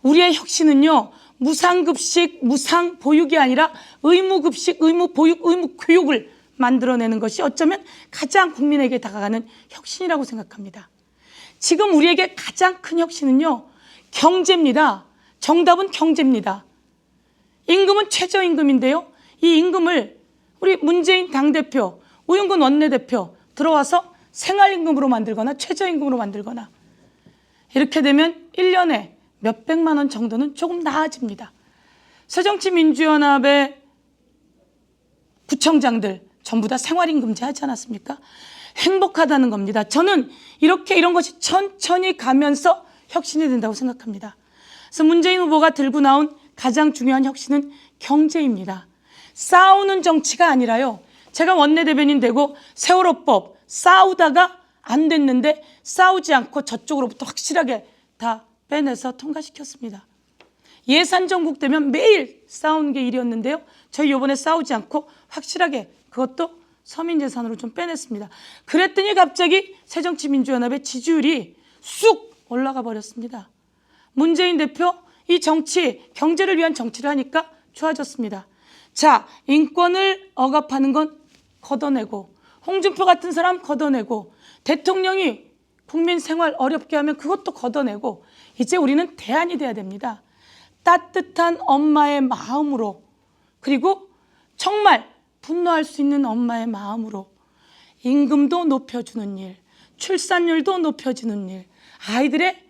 우리의 혁신은요, 무상급식, 무상보육이 아니라 의무급식, 의무보육, 의무교육을 만들어내는 것이 어쩌면 가장 국민에게 다가가는 혁신이라고 생각합니다. 지금 우리에게 가장 큰 혁신은요, 경제입니다. 정답은 경제입니다. 임금은 최저임금인데요. 이 임금을 우리 문재인 당대표, 우영근 원내대표 들어와서 생활임금으로 만들거나 최저임금으로 만들거나, 이렇게 되면 1년에 몇백만 원 정도는 조금 나아집니다. 새정치민주연합의 구청장들 전부 다 생활임금제 하지 않았습니까? 행복하다는 겁니다. 저는 이런 것이 천천히 가면서 혁신이 된다고 생각합니다. 그래서 문재인 후보가 들고 나온 가장 중요한 혁신은 경제입니다. 싸우는 정치가 아니라요. 제가 원내대변인 되고 세월호법 싸우다가 안 됐는데 싸우지 않고 저쪽으로부터 확실하게 다 빼내서 통과시켰습니다. 예산정국 되면 매일 싸우는 게 일이었는데요. 저희 이번에 싸우지 않고 확실하게 그것도 서민재산으로 좀 빼냈습니다. 그랬더니 갑자기 새정치민주연합의 지지율이 쑥 올라가 버렸습니다. 문재인 대표 이 정치, 경제를 위한 정치를 하니까 좋아졌습니다. 자, 인권을 억압하는 건 걷어내고, 홍준표 같은 사람 걷어내고, 대통령이 국민 생활 어렵게 하면 그것도 걷어내고, 이제 우리는 대안이 돼야 됩니다. 따뜻한 엄마의 마음으로, 그리고 정말 분노할 수 있는 엄마의 마음으로 임금도 높여주는 일, 출산율도 높여주는 일, 아이들의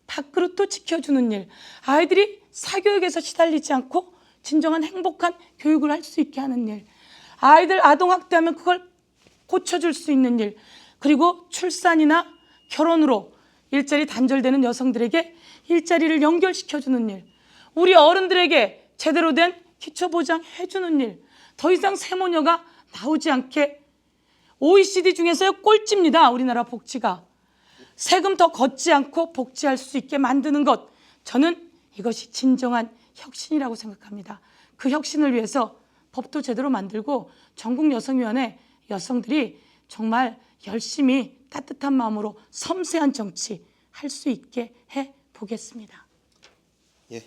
밥그릇도 지켜주는 일, 아이들이 사교육에서 시달리지 않고 진정한 행복한 교육을 할 수 있게 하는 일, 아이들 아동학대하면 그걸 고쳐줄 수 있는 일, 그리고 출산이나 결혼으로 일자리 단절되는 여성들에게 일자리를 연결시켜주는 일, 우리 어른들에게 제대로 된 기초보장 해주는 일, 더 이상 세모녀가 나오지 않게 OECD 중에서요 꼴찌입니다. 우리나라 복지가. 세금 더 걷지 않고 복지할 수 있게 만드는 것, 저는 이것이 진정한 혁신이라고 생각합니다. 그 혁신을 위해서 법도 제대로 만들고 전국여성위원회 여성들이 정말 열심히 따뜻한 마음으로 섬세한 정치 할 수 있게 해보겠습니다. 예.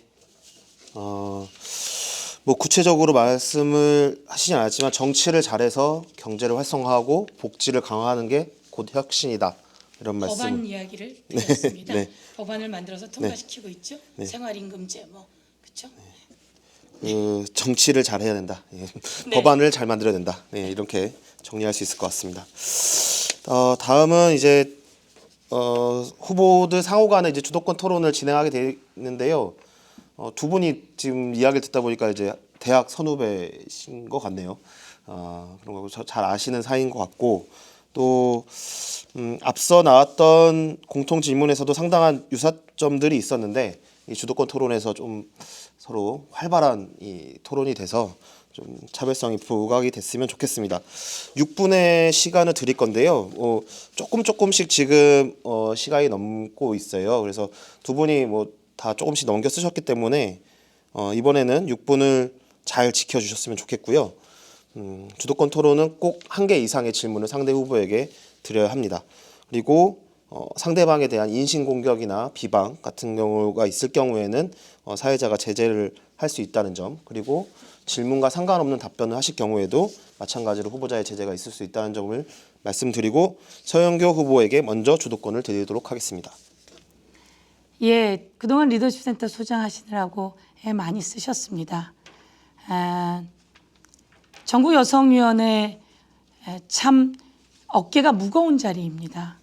뭐 구체적으로 말씀을 하시진 않았지만 정치를 잘해서 경제를 활성화하고 복지를 강화하는 게 곧 혁신이다. 이런 말씀. 법안 이야기를 드렸습니다. 네. 법안을 만들어서 통과시키고 있죠. 생활임금제 뭐 그렇죠. 정치를 잘해야 된다. 예. 네. 법안을 잘 만들어야 된다. 예, 이렇게 정리할 수 있을 것 같습니다. 다음은 이제 후보들 상호 간에 이제 주도권 토론을 진행하게 되는데요. 두 분이 지금 이야기를 듣다 보니까 이제 대학 선후배신 것 같네요. 그런 거 잘 아시는 사이인 것 같고, 또 앞서 나왔던 공통 질문에서도 상당한 유사점들이 있었는데 이 주도권 토론에서 좀 서로 활발한 이 토론이 돼서 좀 차별성이 부각이 됐으면 좋겠습니다. 6분의 시간을 드릴 건데요. 조금씩 지금 시간이 넘고 있어요. 그래서 두 분이 뭐 다 조금씩 넘겨 쓰셨기 때문에 이번에는 6분을 잘 지켜주셨으면 좋겠고요. 주도권 토론은 꼭 1개 이상의 질문을 상대 후보에게 드려야 합니다. 그리고 상대방에 대한 인신공격이나 비방 같은 경우가 있을 경우에는 사회자가 제재를 할 수 있다는 점, 그리고 질문과 상관없는 답변을 하실 경우에도 마찬가지로 후보자의 제재가 있을 수 있다는 점을 말씀드리고 서영교 후보에게 먼저 주도권을 드리도록 하겠습니다. 예, 그동안 리더십 센터 소장하시느라고 애 많이 쓰셨습니다. 전국여성위원회 참 어깨가 무거운 자리입니다.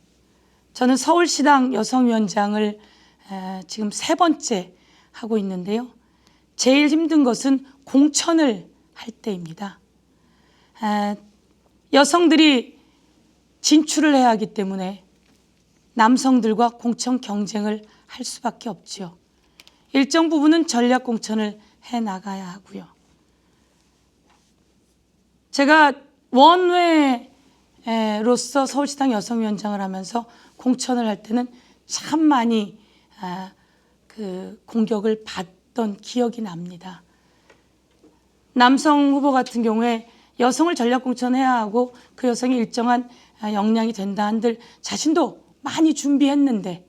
저는 서울시당 여성위원장을 지금 3번째 하고 있는데요. 제일 힘든 것은 공천을 할 때입니다. 여성들이 진출을 해야 하기 때문에 남성들과 공천 경쟁을 할 수밖에 없지요. 일정 부분은 전략 공천을 해나가야 하고요. 제가 원외로서 서울시당 여성위원장을 하면서 공천을 할 때는 참 많이 그 공격을 받던 기억이 납니다. 남성 후보 같은 경우에 여성을 전략 공천해야 하고 그 여성이 일정한 역량이 된다 한들 자신도 많이 준비했는데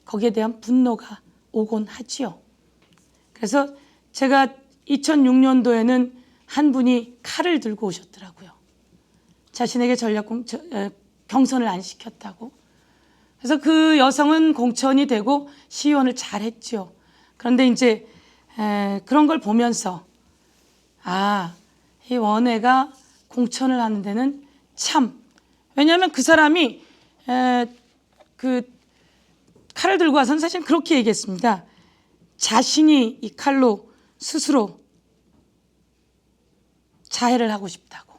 거기에 대한 분노가 오곤 하지요. 그래서 제가 2006년도에는 한 분이 칼을 들고 오셨더라고요. 자신에게 전략 경선을 안 시켰다고. 그래서 그 여성은 공천이 되고 시의원을 잘했죠. 그런데 이제 그런 걸 보면서 이 원외가 공천을 하는 데는 참, 왜냐하면 그 사람이 그 칼을 들고 와서는 사실 그렇게 얘기했습니다. 자신이 이 칼로 스스로 자해를 하고 싶다고.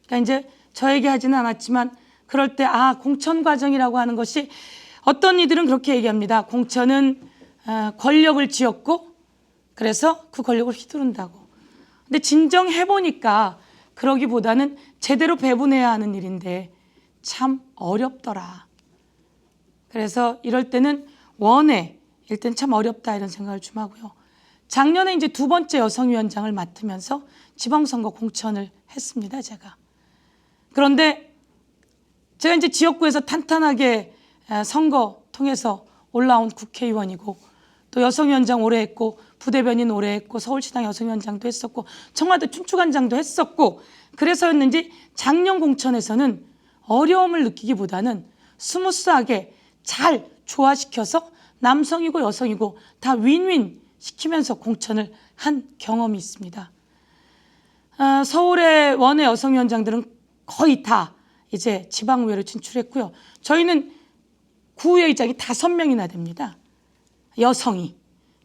그러니까 이제 저에게 하지는 않았지만 그럴 때 공천 과정이라고 하는 것이 어떤 이들은 그렇게 얘기합니다. 공천은 권력을 쥐었고 그래서 그 권력을 휘두른다고. 근데 진정 해보니까 그러기보다는 제대로 배분해야 하는 일인데 참 어렵더라. 그래서 이럴 때는 원외 일단 참 어렵다 이런 생각을 좀 하고요. 작년에 이제 2번째 여성위원장을 맡으면서 지방선거 공천을 했습니다, 제가. 그런데 제가 이제 지역구에서 탄탄하게 선거 통해서 올라온 국회의원이고 또 여성위원장 오래 했고 부대변인 오래 했고 서울시당 여성위원장도 했었고 청와대 춘추관장도 했었고 그래서였는지 작년 공천에서는 어려움을 느끼기보다는 스무스하게 잘 조화시켜서 남성이고 여성이고 다 윈윈 시키면서 공천을 한 경험이 있습니다. 서울의 원외 여성위원장들은 거의 다 이제 지방의회로 진출했고요. 저희는 구의회의장이 5명이나 됩니다. 여성이.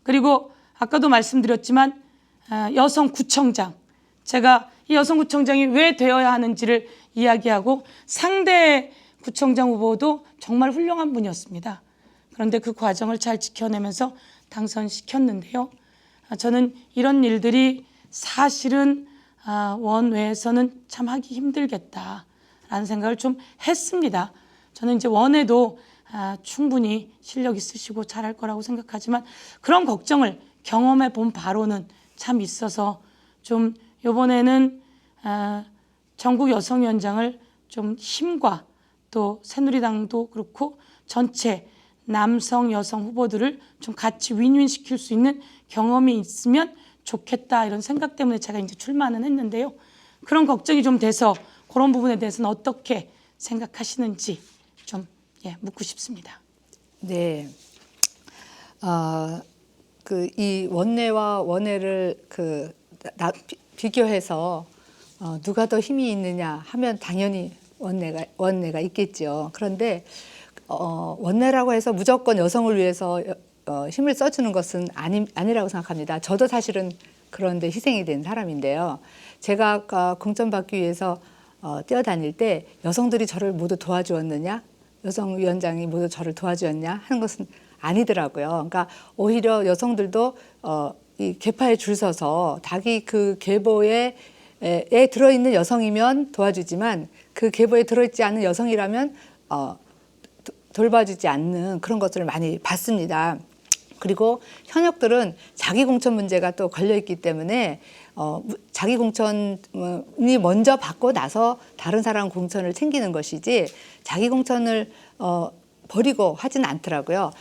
그리고 아까도 말씀드렸지만 여성구청장. 제가 이 여성구청장이 왜 되어야 하는지를 이야기하고 상대 구청장 후보도 정말 훌륭한 분이었습니다. 그런데 그 과정을 잘 지켜내면서 당선시켰는데요. 저는 이런 일들이 사실은 원외에서는 참 하기 힘들겠다라는 생각을 좀 했습니다. 저는 이제 원외도 충분히 실력 있으시고 잘할 거라고 생각하지만 그런 걱정을 경험해 본 바로는 참 있어서 좀 이번에는 전국 여성위원장을 좀 힘과 또 새누리당도 그렇고 전체 남성 여성 후보들을 좀 같이 윈윈 시킬 수 있는 경험이 있으면 좋겠다 이런 생각 때문에 제가 이제 출마는 했는데요. 그런 걱정이 좀 돼서 그런 부분에 대해서는 어떻게 생각하시는지 좀 묻고 싶습니다. 네. 이 원내와 원외를 비교해서 누가 더 힘이 있느냐 하면 당연히 원내가 있겠죠. 그런데 원내라고 해서 무조건 여성을 위해서 힘을 써주는 것은 아니라고 생각합니다. 저도 사실은 그런데 희생이 된 사람인데요. 제가 아까 공천받기 위해서 뛰어다닐 때 여성들이 저를 모두 도와주었느냐, 여성위원장이 모두 저를 도와주었냐 하는 것은 아니더라고요. 그러니까 오히려 여성들도 이 계파에 줄 서서 자기 그 계보에 들어있는 여성이면 도와주지만 그 계보에 들어있지 않은 여성이라면 돌봐주지 않는 그런 것들을 많이 봤습니다. 그리고 현역들은 자기 공천 문제가 또 걸려있기 때문에 자기 공천이 먼저 받고 나서 다른 사람 공천을 챙기는 것이지 자기 공천을 버리고 하지는 않더라고요.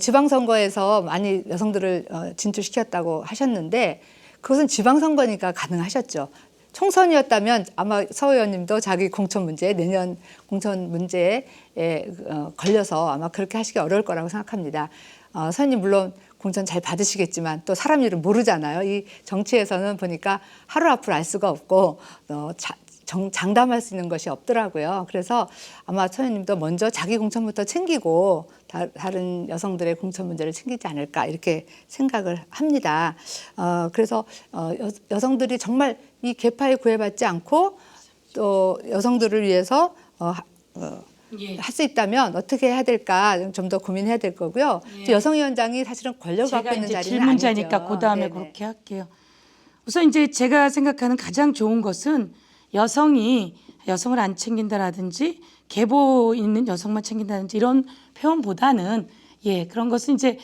지방선거에서 많이 여성들을 진출시켰다고 하셨는데 그것은 지방선거니까 가능하셨죠. 총선이었다면 아마 서 의원님도 자기 공천 문제, 내년 공천 문제에 걸려서 아마 그렇게 하시기 어려울 거라고 생각합니다. 서 의원님 물론 공천 잘 받으시겠지만 또 사람 일은 모르잖아요. 이 정치에서는 보니까 하루 앞을 알 수가 없고 장담할 수 있는 것이 없더라고요. 그래서 아마 서 의원님도 먼저 자기 공천부터 챙기고 다른 여성들의 공천 문제를 챙기지 않을까 이렇게 생각을 합니다. 그래서 여성들이 정말 이 계파에 구애받지 않고 또 여성들을 위해서 할 수 있다면 어떻게 해야 될까 좀 더 고민해야 될 거고요. 또 여성위원장이 사실은 권력을 갖고 있는 자리는 질문자니까 아니죠. 그 다음에 네네. 그렇게 할게요. 우선 이제 제가 생각하는 가장 좋은 것은 여성이 여성을 안 챙긴다라든지 계보 있는 여성만 챙긴다든지 이런 표현보다는 그런 것은 이제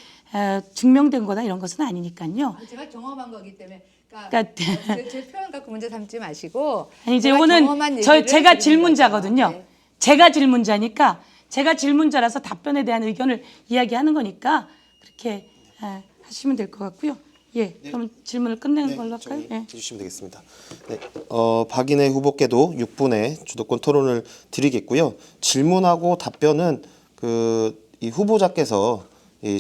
증명된 거다 이런 것은 아니니까요. 제가 경험한 거기 때문에 그러니까 제 표현 갖고 문제 삼지 마시고 아니 이제 제가 이거는 경험한 얘기를 제가 드리는 질문자거든요. 거죠. 네. 제가 질문자니까 제가 질문자라서 답변에 대한 의견을 이야기하는 거니까 그렇게 하시면 될 것 같고요. 그럼 질문을 끝내는 걸로 할까요? 정리해 주시면 되겠습니다. 네, 박인혜 후보께도 6분의 주도권 토론을 드리겠고요. 질문하고 답변은 이 후보자께서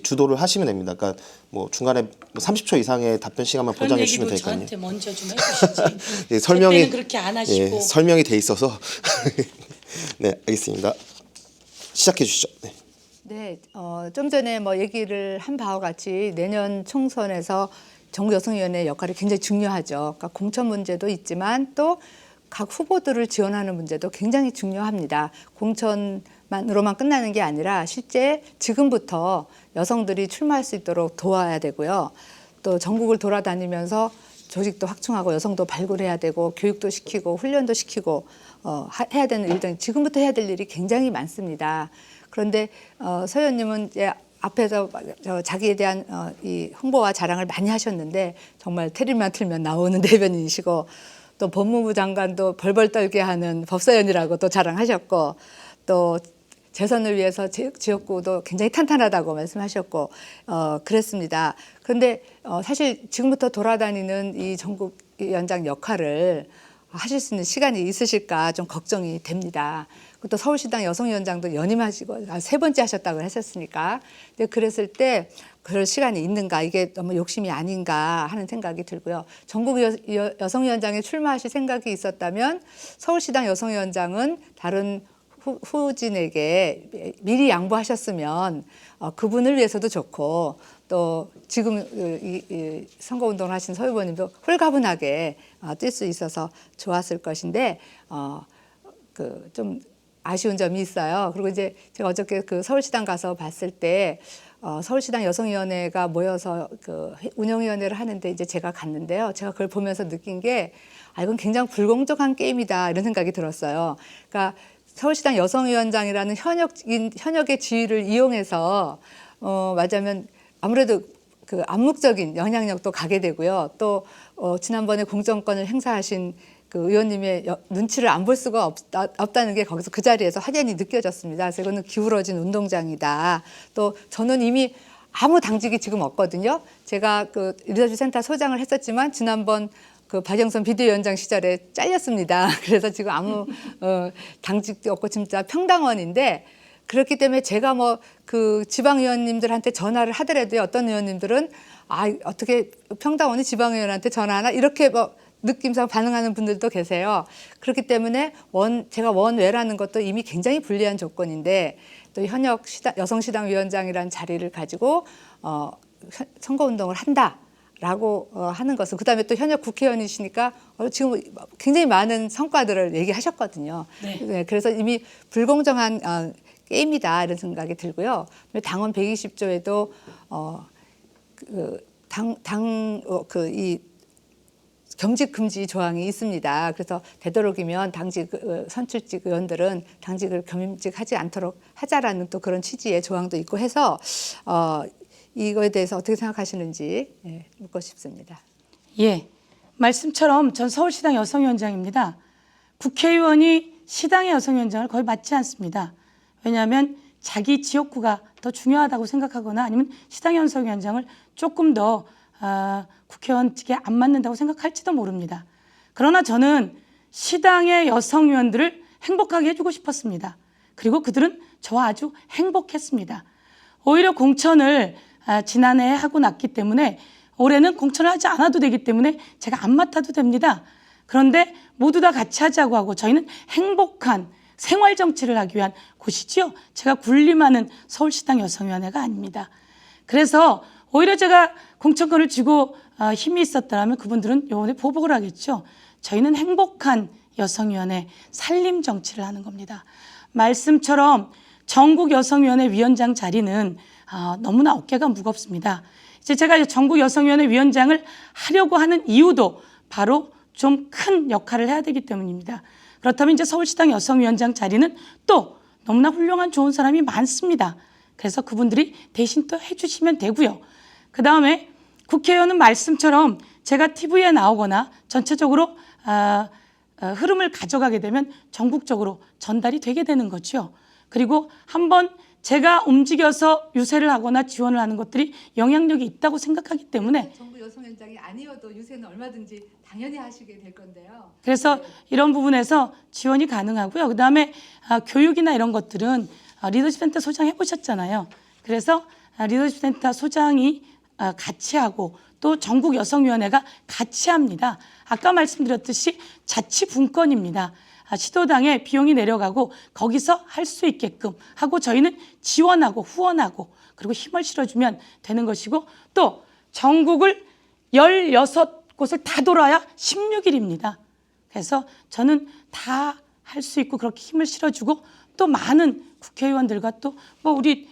주도를 하시면 됩니다. 그러니까 뭐 중간에 30초 이상의 답변 시간만 보장해 주시면 되니까요. 저한테 먼저 좀 해주시지. 설명이 그때는 그렇게 안 하시고. 설명이 돼 있어서 네, 알겠습니다. 시작해 주시죠. 네. 네, 좀 전에 얘기를 한 바와 같이 내년 총선에서 전국여성위원회 역할이 굉장히 중요하죠. 그러니까 공천 문제도 있지만 또 각 후보들을 지원하는 문제도 굉장히 중요합니다. 공천만으로만 끝나는 게 아니라 실제 지금부터 여성들이 출마할 수 있도록 도와야 되고요. 또 전국을 돌아다니면서 조직도 확충하고 여성도 발굴해야 되고 교육도 시키고 훈련도 시키고 해야 되는 일들 지금부터 해야 될 일이 굉장히 많습니다. 그런데 서 의원님은 이제 앞에서 자기에 대한 이 홍보와 자랑을 많이 하셨는데 정말 테리만 틀면 나오는 대변인이시고 또 법무부 장관도 벌벌 떨게 하는 법사위원이라고 또 자랑하셨고 또 재선을 위해서 지역구도 굉장히 탄탄하다고 말씀하셨고 그랬습니다. 그런데 사실 지금부터 돌아다니는 이 전국위원장 역할을 하실 수 있는 시간이 있으실까 좀 걱정이 됩니다. 또 서울시당 여성위원장도 연임하시고 3번째 하셨다고 하셨으니까 근데 그랬을 때 그럴 시간이 있는가 이게 너무 욕심이 아닌가 하는 생각이 들고요. 전국 여성위원장에 출마하실 생각이 있었다면 서울시당 여성위원장은 다른 후진에게 미리 양보하셨으면 그분을 위해서도 좋고 또 지금 이 선거운동을 하신 서 후보님도 홀가분하게 뛸 수 있어서 좋았을 것인데 좀 아쉬운 점이 있어요. 그리고 이제 제가 어저께 그 서울시당 가서 봤을 때 서울시당 여성위원회가 모여서 그 운영위원회를 하는데 이제 제가 갔는데요. 제가 그걸 보면서 느낀 게 이건 굉장히 불공정한 게임이다 이런 생각이 들었어요. 그러니까 서울시당 여성위원장이라는 현역의 지위를 이용해서 맞으면 아무래도 그 암묵적인 영향력도 가게 되고요. 또 지난번에 공정권을 행사하신 그 의원님의 눈치를 안 볼 수가 없다는 게 거기서 그 자리에서 확연히 느껴졌습니다. 그래서 이거는 기울어진 운동장이다. 또 저는 이미 아무 당직이 지금 없거든요. 제가 그 리더십 센터 소장을 했었지만 지난번 그 박영선 비대위원장 시절에 잘렸습니다. 그래서 지금 아무 당직도 없고 진짜 평당원인데 그렇기 때문에 제가 뭐 그 지방의원님들한테 전화를 하더라도요. 어떤 의원님들은 어떻게 평당원이 지방의원한테 전화하나 이렇게 뭐 느낌상 반응하는 분들도 계세요. 그렇기 때문에 제가 원외라는 것도 이미 굉장히 불리한 조건인데 또 현역 여성시당 위원장이라는 자리를 가지고 선거운동을 한다라고 하는 것은 그다음에 또 현역 국회의원이시니까 지금 굉장히 많은 성과들을 얘기하셨거든요. 네, 그래서 이미 불공정한 게임이다 이런 생각이 들고요. 당원 120조에도 이 겸직 금지 조항이 있습니다. 그래서 되도록이면 당직 선출직 의원들은 당직을 겸직하지 않도록 하자라는 또 그런 취지의 조항도 있고 해서 이거에 대해서 어떻게 생각하시는지 묻고 싶습니다. 예, 말씀처럼 전 서울시당 여성위원장입니다. 국회의원이 시당의 여성위원장을 거의 맡지 않습니다. 왜냐하면 자기 지역구가 더 중요하다고 생각하거나 아니면 시당 여성위원장을 조금 더 국회의원직에 안 맞는다고 생각할지도 모릅니다. 그러나 저는 시당의 여성위원들을 행복하게 해주고 싶었습니다. 그리고 그들은 저와 아주 행복했습니다. 오히려 공천을 지난해 하고 났기 때문에 올해는 공천을 하지 않아도 되기 때문에 제가 안 맡아도 됩니다. 그런데 모두 다 같이 하자고 하고 저희는 행복한 생활 정치를 하기 위한 곳이지요. 제가 군림하는 서울시당 여성위원회가 아닙니다. 그래서 오히려 제가 공천권을 쥐고 힘이 있었더라면 그분들은 요번에 보복을 하겠죠. 저희는 행복한 여성위원회 살림 정치를 하는 겁니다. 말씀처럼 전국 여성위원회 위원장 자리는 너무나 어깨가 무겁습니다. 이제 제가 전국 여성위원회 위원장을 하려고 하는 이유도 바로 좀 큰 역할을 해야 되기 때문입니다. 그렇다면 이제 서울시당 여성위원장 자리는 또 너무나 훌륭한 좋은 사람이 많습니다. 그래서 그분들이 대신 또 해주시면 되고요. 그 다음에 국회의원은 말씀처럼 제가 TV에 나오거나 전체적으로 흐름을 가져가게 되면 전국적으로 전달이 되게 되는 거죠. 그리고 한번 제가 움직여서 유세를 하거나 지원을 하는 것들이 영향력이 있다고 생각하기 때문에 정부 여성위원장이 아니어도 유세는 얼마든지 당연히 하시게 될 건데요. 그래서 이런 부분에서 지원이 가능하고요. 그다음에 교육이나 이런 것들은 리더십 센터 소장 해보셨잖아요. 그래서 리더십 센터 소장이 같이 하고 또 전국 여성위원회가 같이 합니다. 아까 말씀드렸듯이 자치분권입니다. 시도당에 비용이 내려가고 거기서 할 수 있게끔 하고 저희는 지원하고 후원하고 그리고 힘을 실어주면 되는 것이고 또 전국을 16곳을 다 돌아야 16일입니다. 그래서 저는 다 할 수 있고 그렇게 힘을 실어주고 또 많은 국회의원들과 또 뭐 우리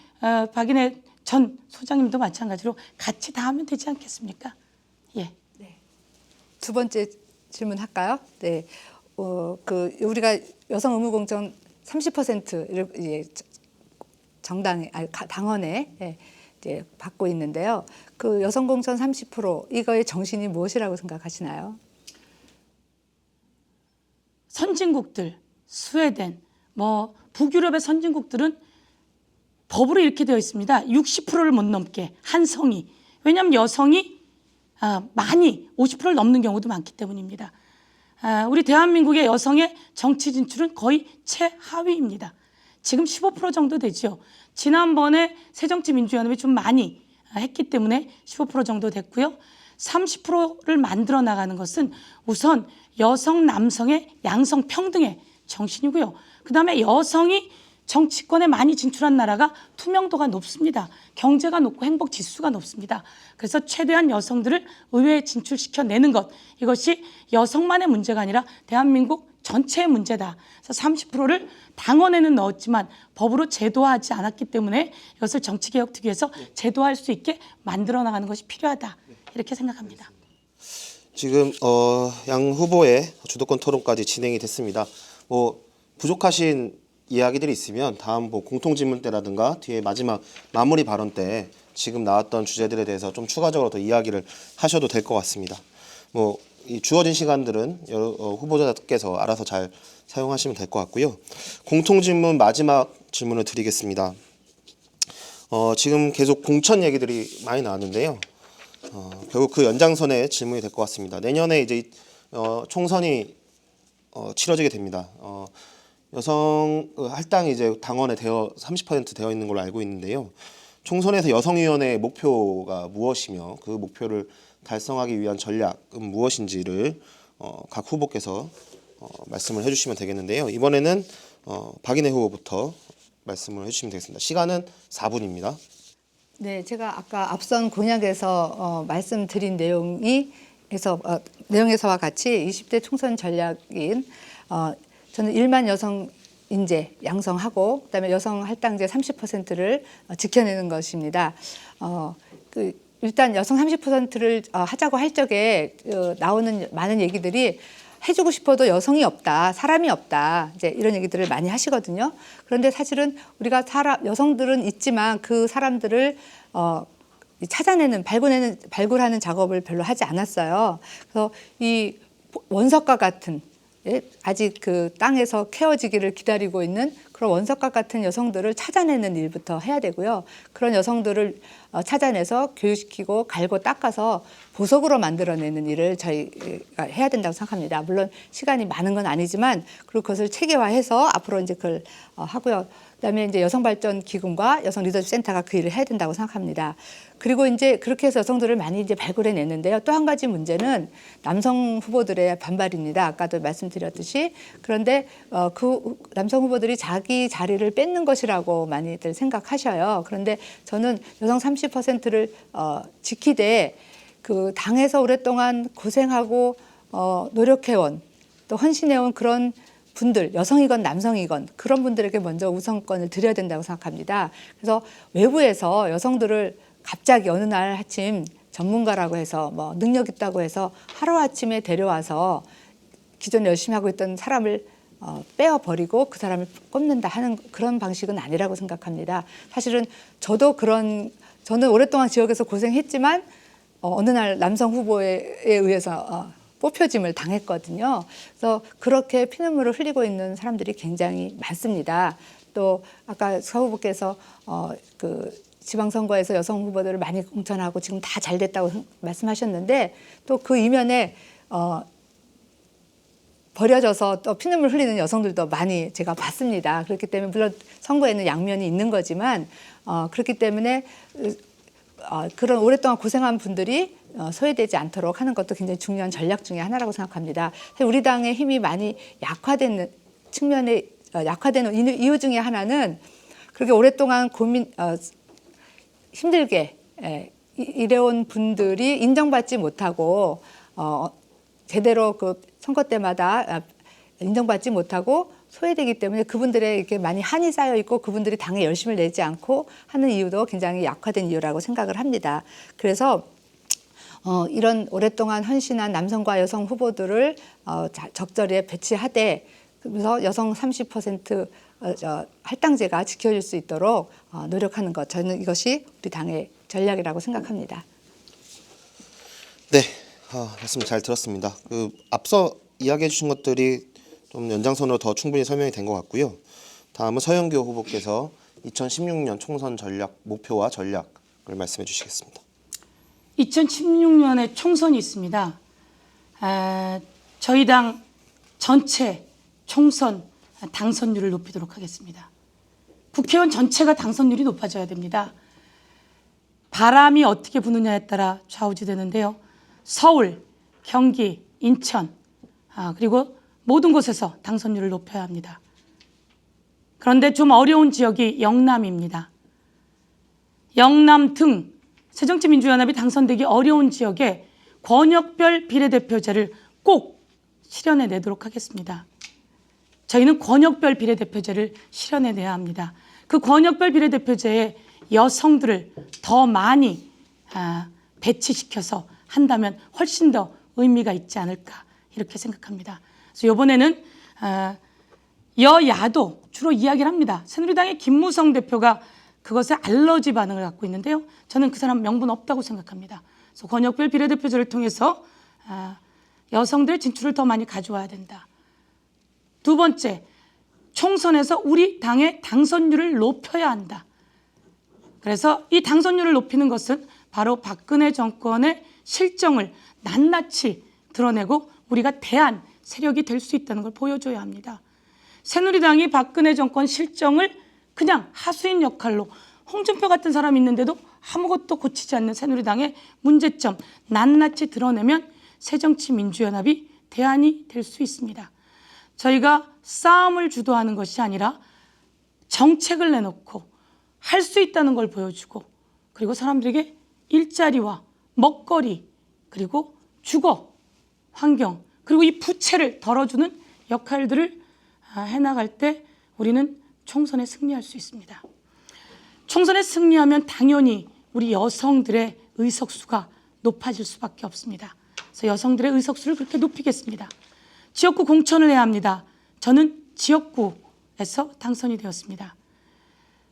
박인혜 전 소장님도 마찬가지로 같이 다 하면 되지 않겠습니까? 예. 네. 두 번째 질문 할까요? 네. 우리가 여성 의무 공천 30%를 당원에 이제 받고 있는데요. 그 여성 공천 30% 이거의 정신이 무엇이라고 생각하시나요? 선진국들, 스웨덴, 뭐 북유럽의 선진국들은 법으로 이렇게 되어 있습니다. 60%를 못 넘게 한 성이. 왜냐하면 여성이 많이 50%를 넘는 경우도 많기 때문입니다. 우리 대한민국의 여성의 정치 진출은 거의 최하위입니다. 지금 15% 정도 되죠. 지난번에 새정치민주연합이 좀 많이 했기 때문에 15% 정도 됐고요. 30%를 만들어 나가는 것은 우선 여성, 남성의 양성 평등의 정신이고요. 그다음에 여성이 정치권에 많이 진출한 나라가 투명도가 높습니다. 경제가 높고 행복 지수가 높습니다. 그래서 최대한 여성들을 의회에 진출시켜내는 것, 이것이 여성만의 문제가 아니라 대한민국 전체의 문제다. 그래서 30%를 당원에는 넣었지만 법으로 제도화하지 않았기 때문에 이것을 정치개혁특위에서 제도화할 수 있게 만들어 나가는 것이 필요하다. 이렇게 생각합니다. 지금 양 후보의 주도권 토론까지 진행이 됐습니다. 뭐 부족하신 이야기들이 있으면 다음 뭐 공통 질문 때라든가 뒤에 마지막 마무리 발언 때 지금 나왔던 주제들에 대해서 좀 추가적으로 더 이야기를 하셔도 될 것 같습니다. 뭐 이 주어진 시간들은 후보자께서 알아서 잘 사용하시면 될 것 같고요. 공통 질문 마지막 질문을 드리겠습니다. 지금 계속 공천 얘기들이 많이 나왔는데요. 결국 그 연장선의 질문이 될 것 같습니다. 내년에 이제 총선이 치러지게 됩니다. 여성 할당이 이제 당원에 30% 되어 있는 걸로 알고 있는데요. 총선에서 여성위원회의 목표가 무엇이며 그 목표를 달성하기 위한 전략은 무엇인지를 각 후보께서 말씀을 해주시면 되겠는데요. 이번에는 박인혜 후보부터 말씀을 해주시면 되겠습니다. 시간은 4분입니다. 네, 제가 아까 앞선 공약에서 말씀드린 내용에서와 같이 20대 총선 전략인 저는 1만 여성 인재 양성하고 그다음에 여성 할당제 30%를 지켜내는 것입니다. 일단 여성 30%를 하자고 할 적에 나오는 많은 얘기들이 해주고 싶어도 여성이 없다, 사람이 없다, 이제 이런 얘기들을 많이 하시거든요. 그런데 사실은 우리가 여성들은 있지만 그 사람들을 발굴하는 작업을 별로 하지 않았어요. 그래서 이 원석과 같은 아직 그 땅에서 캐어지기를 기다리고 있는 그런 원석과 같은 여성들을 찾아내는 일부터 해야 되고요. 그런 여성들을 찾아내서 교육시키고 갈고 닦아서 보석으로 만들어내는 일을 저희가 해야 된다고 생각합니다. 물론 시간이 많은 건 아니지만 그리고 그것을 체계화해서 앞으로 이제 그걸 하고요. 그다음에 이제 여성발전기금과 여성리더십센터가 그 일을 해야 된다고 생각합니다. 그리고 이제 그렇게 해서 여성들을 많이 이제 발굴해 냈는데요. 또 한 가지 문제는 남성 후보들의 반발입니다. 아까도 말씀드렸듯이. 그런데 그 남성 후보들이 자기 자리를 뺏는 것이라고 많이들 생각하셔요. 그런데 저는 여성 30%를 지키되 그 당에서 오랫동안 고생하고 노력해온 또 헌신해온 그런 분들, 여성이건 남성이건 그런 분들에게 먼저 우선권을 드려야 된다고 생각합니다. 그래서 외부에서 여성들을 갑자기 어느 날 아침 전문가라고 해서 뭐 능력 있다고 해서 하루아침에 데려와서 기존에 열심히 하고 있던 사람을 빼어버리고 그 사람을 꼽는다 하는 그런 방식은 아니라고 생각합니다. 사실은 저는 오랫동안 지역에서 고생했지만 어느 날 남성 후보에 의해서 뽑혀짐을 당했거든요. 그래서 그렇게 피눈물을 흘리고 있는 사람들이 굉장히 많습니다. 또 아까 서 후보께서 그 지방선거에서 여성 후보들을 많이 공천하고 지금 다 잘 됐다고 말씀하셨는데 또 그 이면에 버려져서 또 피눈물 흘리는 여성들도 많이 제가 봤습니다. 그렇기 때문에 물론 선거에는 양면이 있는 거지만 그렇기 때문에 그런 오랫동안 고생한 분들이 소외되지 않도록 하는 것도 굉장히 중요한 전략 중에 하나라고 생각합니다. 우리 당의 힘이 많이 약화되는 측면에 약화되는 이유 중에 하나는 그렇게 오랫동안 힘들게 일해온 분들이 인정받지 못하고 제대로 그 선거 때마다 인정받지 못하고 소외되기 때문에 그분들의 이렇게 많이 한이 쌓여 있고 그분들이 당에 열심을 내지 않고 하는 이유도 굉장히 약화된 이유라고 생각을 합니다. 그래서 이런 오랫동안 헌신한 남성과 여성 후보들을 적절히 배치하되 그래서 여성 30% 할당제가 지켜질 수 있도록 노력하는 것, 저는 이것이 우리 당의 전략이라고 생각합니다. 네, 말씀 잘 들었습니다. 앞서 이야기해 주신 것들이 좀 연장선으로 더 충분히 설명이 된 것 같고요. 다음은 서영교 후보께서 2016년 총선 전략 목표와 전략을 말씀해 주시겠습니다. 2016년에 총선이 있습니다. 저희 당 전체 총선 당선율을 높이도록 하겠습니다. 국회의원 전체가 당선율이 높아져야 됩니다. 바람이 어떻게 부느냐에 따라 좌우지되는데요. 서울, 경기, 인천, 그리고 모든 곳에서 당선율을 높여야 합니다. 그런데 좀 어려운 지역이 영남입니다. 영남 등 새정치민주연합이 당선되기 어려운 지역에 권역별 비례대표제를 꼭 실현해내도록 하겠습니다. 저희는 권역별 비례대표제를 실현해내야 합니다. 그 권역별 비례대표제에 여성들을 더 많이 배치시켜서 한다면 훨씬 더 의미가 있지 않을까 이렇게 생각합니다. 그래서 이번에는 여야도 주로 이야기를 합니다. 새누리당의 김무성 대표가 그것에 알러지 반응을 갖고 있는데요. 저는 그 사람 명분 없다고 생각합니다. 그래서 권역별 비례대표제를 통해서 여성들의 진출을 더 많이 가져와야 된다. 두 번째, 총선에서 우리 당의 당선율을 높여야 한다. 그래서 이 당선율을 높이는 것은 바로 박근혜 정권의 실정을 낱낱이 드러내고 우리가 대안 세력이 될 수 있다는 걸 보여줘야 합니다. 새누리당이 박근혜 정권 실정을 그냥 하수인 역할로 홍준표 같은 사람이 있는데도 아무것도 고치지 않는 새누리당의 문제점 낱낱이 드러내면 새정치민주연합이 대안이 될 수 있습니다. 저희가 싸움을 주도하는 것이 아니라 정책을 내놓고 할 수 있다는 걸 보여주고 그리고 사람들에게 일자리와 먹거리 그리고 주거, 환경 그리고 이 부채를 덜어주는 역할들을 해나갈 때 우리는 총선에 승리할 수 있습니다. 총선에 승리하면 당연히 우리 여성들의 의석수가 높아질 수밖에 없습니다. 그래서 여성들의 의석수를 그렇게 높이겠습니다. 지역구 공천을 해야 합니다. 저는 지역구에서 당선이 되었습니다.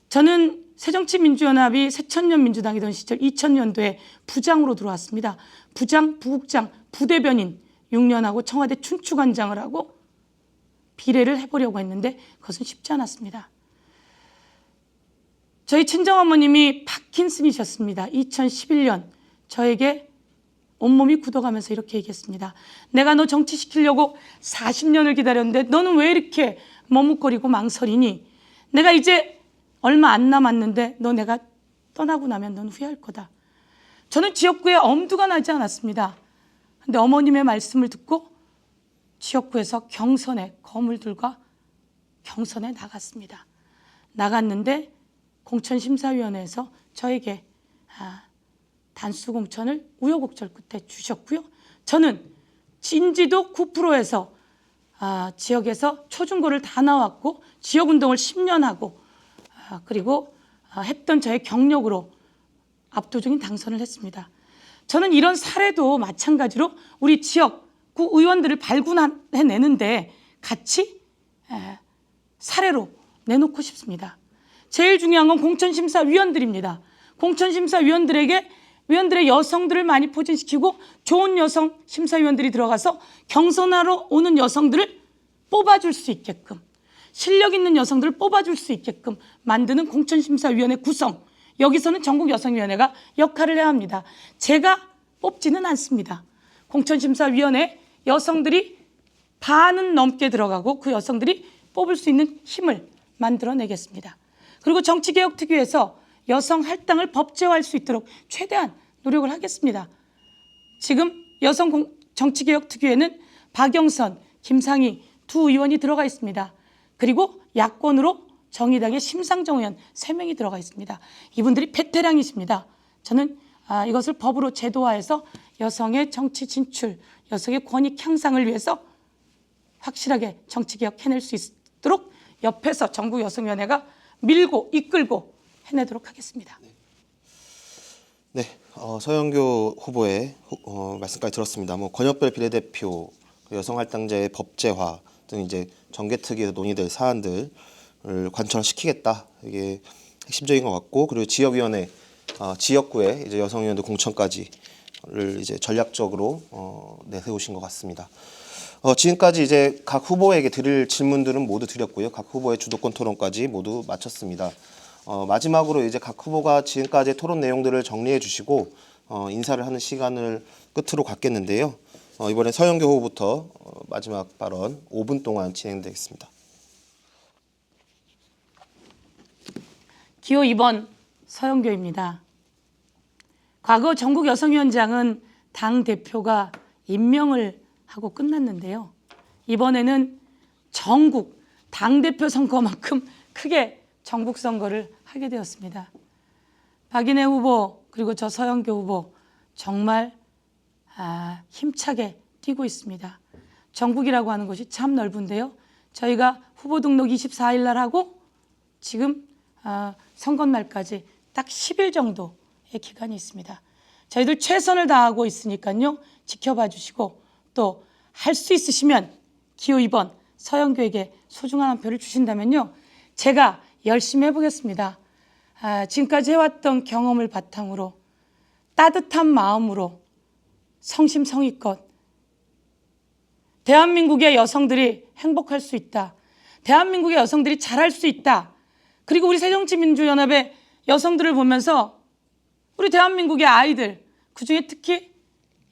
저는 새정치민주연합이 새천년 민주당이던 시절 2000년도에 부장으로 들어왔습니다. 부장, 부국장, 부대변인 6년하고 청와대 춘추관장을 하고 비례를 해보려고 했는데 그것은 쉽지 않았습니다. 저희 친정어머님이 파킨슨이셨습니다. 2011년 저에게 온몸이 굳어가면서 이렇게 얘기했습니다. 내가 너 정치시키려고 40년을 기다렸는데 너는 왜 이렇게 머뭇거리고 망설이니? 내가 이제 얼마 안 남았는데 너 내가 떠나고 나면 넌 후회할 거다. 저는 지역구에 엄두가 나지 않았습니다. 그런데 어머님의 말씀을 듣고 지역구에서 경선에 거물들과 경선에 나갔습니다. 나갔는데 공천심사위원회에서 저에게 단수 공천을 우여곡절 끝에 주셨고요. 저는 진지도 9%에서 지역에서 초중고를 다 나왔고 지역운동을 10년 하고 그리고 했던 저의 경력으로 압도적인 당선을 했습니다. 저는 이런 사례도 마찬가지로 우리 지역구 의원들을 발굴해내는데 같이 사례로 내놓고 싶습니다. 제일 중요한 건 공천심사위원들입니다. 공천심사위원들에게 위원들의 여성들을 많이 포진시키고 좋은 여성 심사위원들이 들어가서 경선하러 오는 여성들을 뽑아줄 수 있게끔 실력 있는 여성들을 뽑아줄 수 있게끔 만드는 공천심사위원회 구성 여기서는 전국여성위원회가 역할을 해야 합니다. 제가 뽑지는 않습니다. 공천심사위원회 여성들이 반은 넘게 들어가고 그 여성들이 뽑을 수 있는 힘을 만들어내겠습니다. 그리고 정치개혁특위에서 여성 할당을 법제화할 수 있도록 최대한 노력을 하겠습니다. 지금 여성 정치개혁특위에는 박영선, 김상희 두 의원이 들어가 있습니다. 그리고 야권으로 정의당의 심상정 의원 3명이 들어가 있습니다. 이분들이 베테랑이십니다. 저는 이것을 법으로 제도화해서 여성의 정치 진출, 여성의 권익 향상을 위해서 확실하게 정치개혁 해낼 수 있도록 옆에서 전국여성위원회가 밀고 이끌고 해내도록 하겠습니다. 네, 서영교 후보의 말씀까지 들었습니다. 권역별 비례대표, 여성할당제의 법제화, 등 이제 정개특위에서 논의될 사안들을 관철시키겠다. 이게 핵심적인 것 같고, 그리고 지역위원회, 지역구에 이제 여성위원들 공천까지를 이제 전략적으로 내세우신 것 같습니다. 지금까지 이제 각 후보에게 드릴 질문들은 모두 드렸고요. 각 후보의 주도권 토론까지 모두 마쳤습니다. 마지막으로 이제 각 후보가 지금까지 토론 내용들을 정리해 주시고 인사를 하는 시간을 끝으로 갖겠는데요. 이번에 서영교 후보부터 마지막 발언 5분 동안 진행되겠습니다. 기호 2번 서영교입니다. 과거 전국 여성위원장은 당 대표가 임명을 하고 끝났는데요. 이번에는 전국 당대표 선거만큼 크게 전국 선거를 하게 되었습니다. 박인혜 후보 그리고 저 서영교 후보 정말 힘차게 뛰고 있습니다. 전국이라고 하는 곳이 참 넓은데요. 저희가 후보 등록 24일 날 하고 지금 선거날까지 딱 10일 정도의 기간이 있습니다. 저희들 최선을 다하고 있으니까요. 지켜봐 주시고 또 할 수 있으시면 기호 2번 서영교에게 소중한 한 표를 주신다면요. 제가 열심히 해보겠습니다. 지금까지 해왔던 경험을 바탕으로 따뜻한 마음으로 성심성의껏 대한민국의 여성들이 행복할 수 있다. 대한민국의 여성들이 잘할 수 있다. 그리고 우리 새정치민주연합의 여성들을 보면서 우리 대한민국의 아이들, 그중에 특히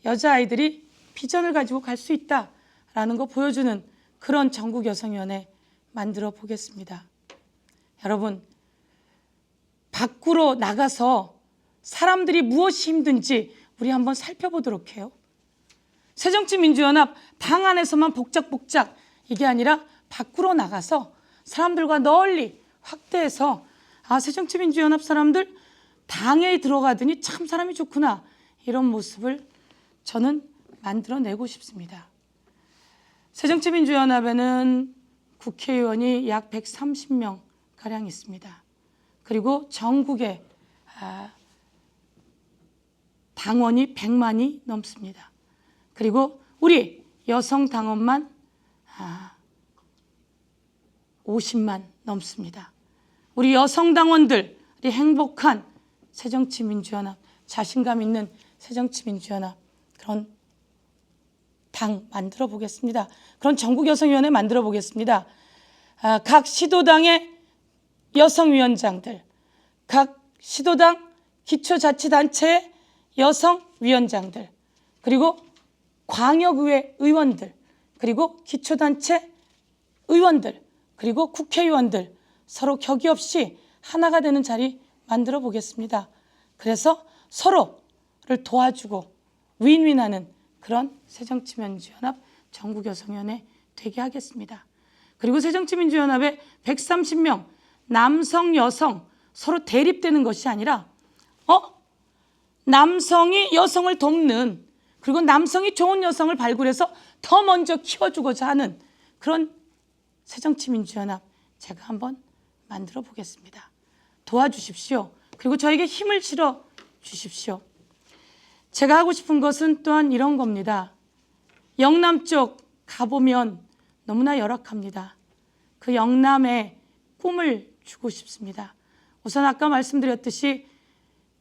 여자아이들이 비전을 가지고 갈 수 있다라는 거 보여주는 그런 전국여성위원회 만들어 보겠습니다. 여러분, 밖으로 나가서 사람들이 무엇이 힘든지 우리 한번 살펴보도록 해요. 새정치민주연합 당 안에서만 복작복작 이게 아니라 밖으로 나가서 사람들과 널리 확대해서 새정치민주연합 사람들 당에 들어가더니 참 사람이 좋구나 이런 모습을 저는 만들어내고 싶습니다. 새정치민주연합에는 국회의원이 약 130명 가량 있습니다. 그리고 전국에 당원이 100만이 넘습니다. 그리고 우리 여성 당원만 50만 넘습니다. 우리 여성 당원들이 행복한 새정치민주연합, 자신감 있는 새정치민주연합 그런 당 만들어 보겠습니다. 그런 전국여성위원회 만들어 보겠습니다. 각 시도당의 여성위원장들, 각 시도당 기초자치단체의 여성위원장들, 그리고 광역의회 의원들, 그리고 기초단체 의원들, 그리고 국회의원들 서로 격이 없이 하나가 되는 자리 만들어 보겠습니다. 그래서 서로를 도와주고 윈윈하는 그런 새정치민주연합 전국여성위원회 되게 하겠습니다. 그리고 새정치민주연합에 130명 남성, 여성 서로 대립되는 것이 아니라 남성이 여성을 돕는 그리고 남성이 좋은 여성을 발굴해서 더 먼저 키워주고자 하는 그런 새정치민주연합 제가 한번 만들어 보겠습니다. 도와주십시오. 그리고 저에게 힘을 실어 주십시오. 제가 하고 싶은 것은 또한 이런 겁니다. 영남 쪽 가보면 너무나 열악합니다. 그 영남에 꿈을 주고 싶습니다. 우선 아까 말씀드렸듯이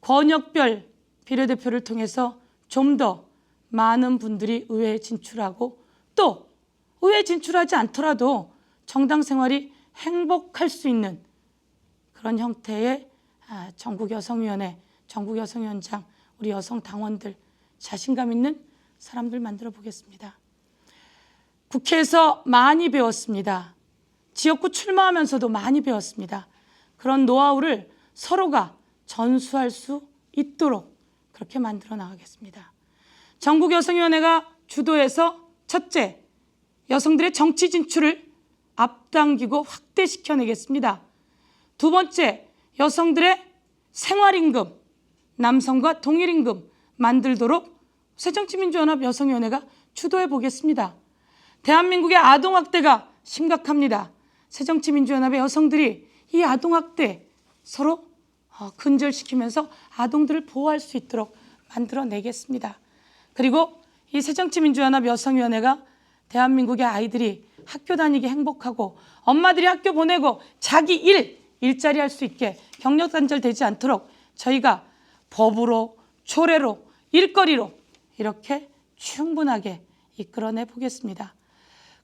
권역별 비례대표를 통해서 좀 더 많은 분들이 의회에 진출하고 또 의회에 진출하지 않더라도 정당 생활이 행복할 수 있는 그런 형태의 전국여성위원회, 전국여성위원장, 우리 여성 당원들 자신감 있는 사람들 만들어 보겠습니다. 국회에서 많이 배웠습니다. 지역구 출마하면서도 많이 배웠습니다. 그런 노하우를 서로가 전수할 수 있도록 그렇게 만들어 나가겠습니다. 전국여성위원회가 주도해서 첫째, 여성들의 정치 진출을 앞당기고 확대시켜내겠습니다. 두 번째, 여성들의 생활임금, 남성과 동일임금 만들도록 새정치민주연합 여성위원회가 주도해 보겠습니다. 대한민국의 아동학대가 심각합니다. 새정치민주연합의 여성들이 이 아동학대 서로 근절시키면서 아동들을 보호할 수 있도록 만들어내겠습니다. 그리고 이 새정치민주연합 여성위원회가 대한민국의 아이들이 학교 다니기 행복하고 엄마들이 학교 보내고 자기 일자리 할 수 있게 경력 단절되지 않도록 저희가 법으로 조례로 일거리로 이렇게 충분하게 이끌어내 보겠습니다.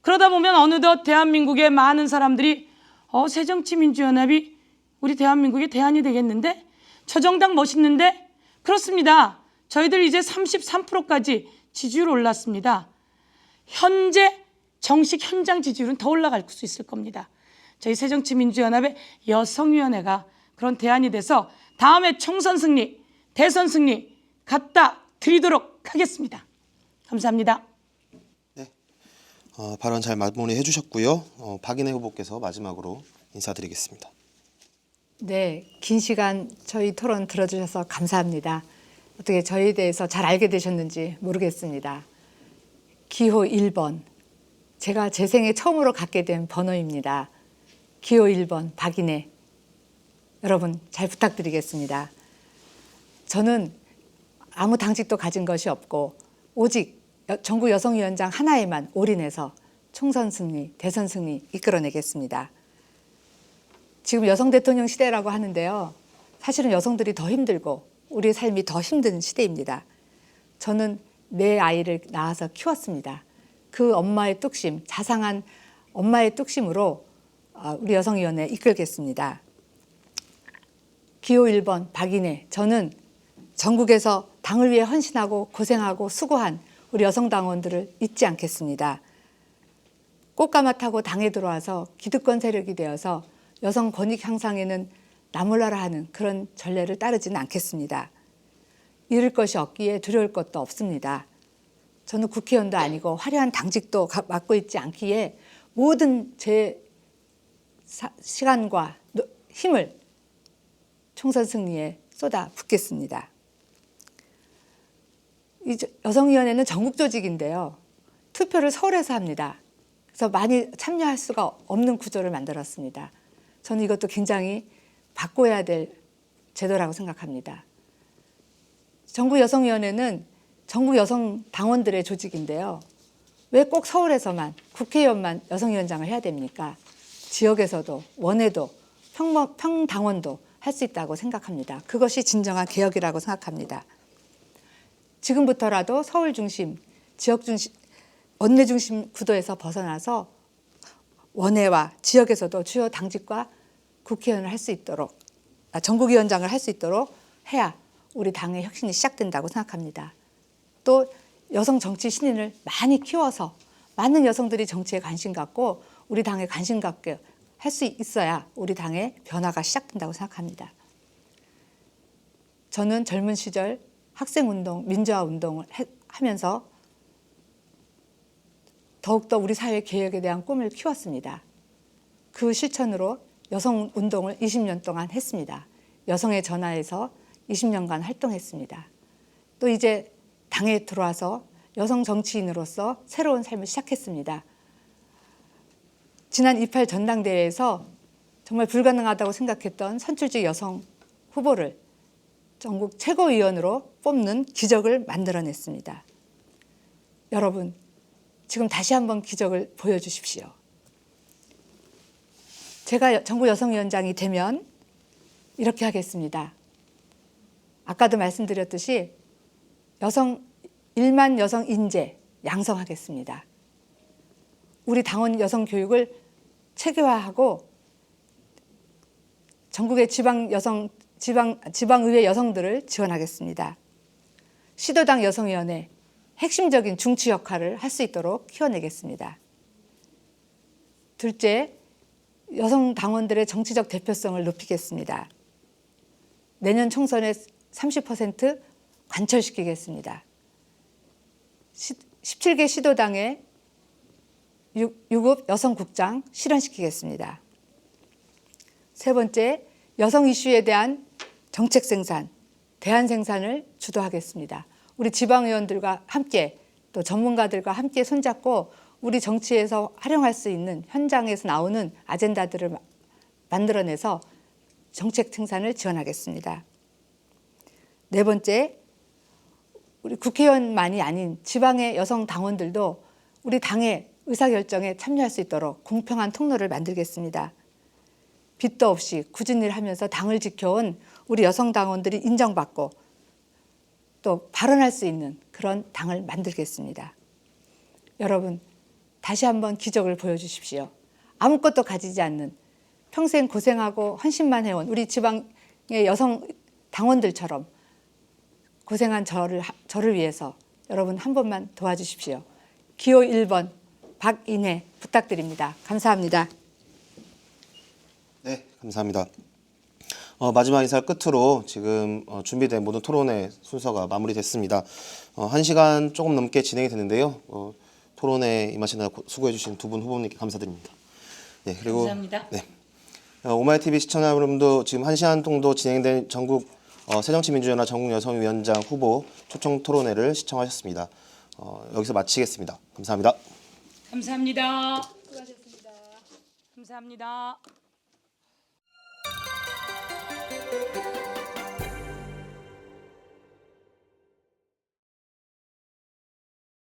그러다 보면 어느덧 대한민국의 많은 사람들이 새정치민주연합이 우리 대한민국의 대안이 되겠는데? 저 정당 멋있는데? 그렇습니다. 저희들 이제 33%까지 지지율 올랐습니다. 현재 정식 현장 지지율은 더 올라갈 수 있을 겁니다. 저희 새정치민주연합의 여성위원회가 그런 대안이 돼서 다음에 총선 승리, 대선 승리 갖다 드리도록 하겠습니다. 감사합니다. 발언 잘 마무리해 주셨고요. 박인혜 후보께서 마지막으로 인사드리겠습니다. 네, 긴 시간 저희 토론 들어주셔서 감사합니다. 어떻게 저희에 대해서 잘 알게 되셨는지 모르겠습니다. 기호 1번, 제가 제 생에 처음으로 갖게 된 번호입니다. 기호 1번 박인혜, 여러분 잘 부탁드리겠습니다. 저는 아무 당직도 가진 것이 없고 오직 전국 여성위원장 하나에만 올인해서 총선 승리, 대선 승리 이끌어내겠습니다. 지금 여성 대통령 시대라고 하는데요. 사실은 여성들이 더 힘들고 우리 삶이 더 힘든 시대입니다. 저는 내 아이를 낳아서 키웠습니다. 그 엄마의 뚝심, 자상한 엄마의 뚝심으로 우리 여성위원회 이끌겠습니다. 기호 1번 박인혜, 저는 전국에서 당을 위해 헌신하고 고생하고 수고한 우리 여성당원들을 잊지 않겠습니다. 꽃가마 타고 당에 들어와서 기득권 세력이 되어서 여성 권익 향상에는 나몰라라 하는 그런 전례를 따르지는 않겠습니다. 잃을 것이 없기에 두려울 것도 없습니다. 저는 국회의원도 아니고 화려한 당직도 맡고 있지 않기에 모든 제 시간과 힘을 총선 승리에 쏟아 붓겠습니다. 이 여성위원회는 전국 조직인데요. 투표를 서울에서 합니다. 그래서 많이 참여할 수가 없는 구조를 만들었습니다. 저는 이것도 굉장히 바꿔야 될 제도라고 생각합니다. 전국 여성위원회는 전국 여성 당원들의 조직인데요. 왜 꼭 서울에서만 국회의원만 여성위원장을 해야 됩니까? 지역에서도 원회도 평당원도 할 수 있다고 생각합니다. 그것이 진정한 개혁이라고 생각합니다. 지금부터라도 서울 중심, 지역 중심, 원내 중심 구도에서 벗어나서 원외와 지역에서도 주요 당직과 국회의원을 할 수 있도록, 전국위원장을 할 수 있도록 해야 우리 당의 혁신이 시작된다고 생각합니다. 또 여성 정치 신인을 많이 키워서 많은 여성들이 정치에 관심 갖고 우리 당에 관심 갖게 할 수 있어야 우리 당의 변화가 시작된다고 생각합니다. 저는 젊은 시절 학생운동, 민주화운동을 하면서 더욱더 우리 사회 개혁에 대한 꿈을 키웠습니다. 그 실천으로 여성운동을 20년 동안 했습니다. 여성의 전화에서 20년간 활동했습니다. 또 이제 당에 들어와서 여성 정치인으로서 새로운 삶을 시작했습니다. 지난 28 전당대회에서 정말 불가능하다고 생각했던 선출직 여성 후보를 전국 최고위원으로 뽑는 기적을 만들어냈습니다. 여러분, 지금 다시 한번 기적을 보여주십시오. 제가 전국 여성위원장이 되면 이렇게 하겠습니다. 아까도 말씀드렸듯이 1만 여성 인재 양성하겠습니다. 우리 당원 여성 교육을 체계화하고 전국의 지방의회 여성들을 지원하겠습니다. 시도당 여성위원회 핵심적인 중추 역할을 할 수 있도록 키워내겠습니다. 둘째, 여성 당원들의 정치적 대표성을 높이겠습니다. 내년 총선에 30% 관철시키겠습니다. 17개 시도당의 유급 여성국장 실현시키겠습니다. 세 번째, 여성 이슈에 대한 정책 생산, 대안 생산을 주도하겠습니다. 우리 지방의원들과 함께 또 전문가들과 함께 손잡고 우리 정치에서 활용할 수 있는 현장에서 나오는 아젠다들을 만들어내서 정책 생산을 지원하겠습니다. 네 번째, 우리 국회의원만이 아닌 지방의 여성 당원들도 우리 당의 의사결정에 참여할 수 있도록 공평한 통로를 만들겠습니다. 빚도 없이 굳은 일을 하면서 당을 지켜온 우리 여성 당원들이 인정받고 또 발언할 수 있는 그런 당을 만들겠습니다. 여러분, 다시 한번 기적을 보여주십시오. 아무것도 가지지 않는 평생 고생하고 헌신만 해온 우리 지방의 여성 당원들처럼 고생한 저를 위해서 여러분 한 번만 도와주십시오. 기호 1번 박인혜 부탁드립니다. 감사합니다. 네, 감사합니다. 마지막 인사를 끝으로 지금 준비된 모든 토론회 순서가 마무리됐습니다. 1시간 조금 넘게 진행이 됐는데요. 토론회 임하시느라 수고해 주신 두 분 후보님께 감사드립니다. 네, 그리고 감사합니다. 네. 오마이TV 시청자 여러분도 지금 1시간 정도 진행된 전국 새정치민주연합 전국여성위원장 후보 초청 토론회를 시청하셨습니다. 여기서 마치겠습니다. 감사합니다. 감사합니다. 감사합니다.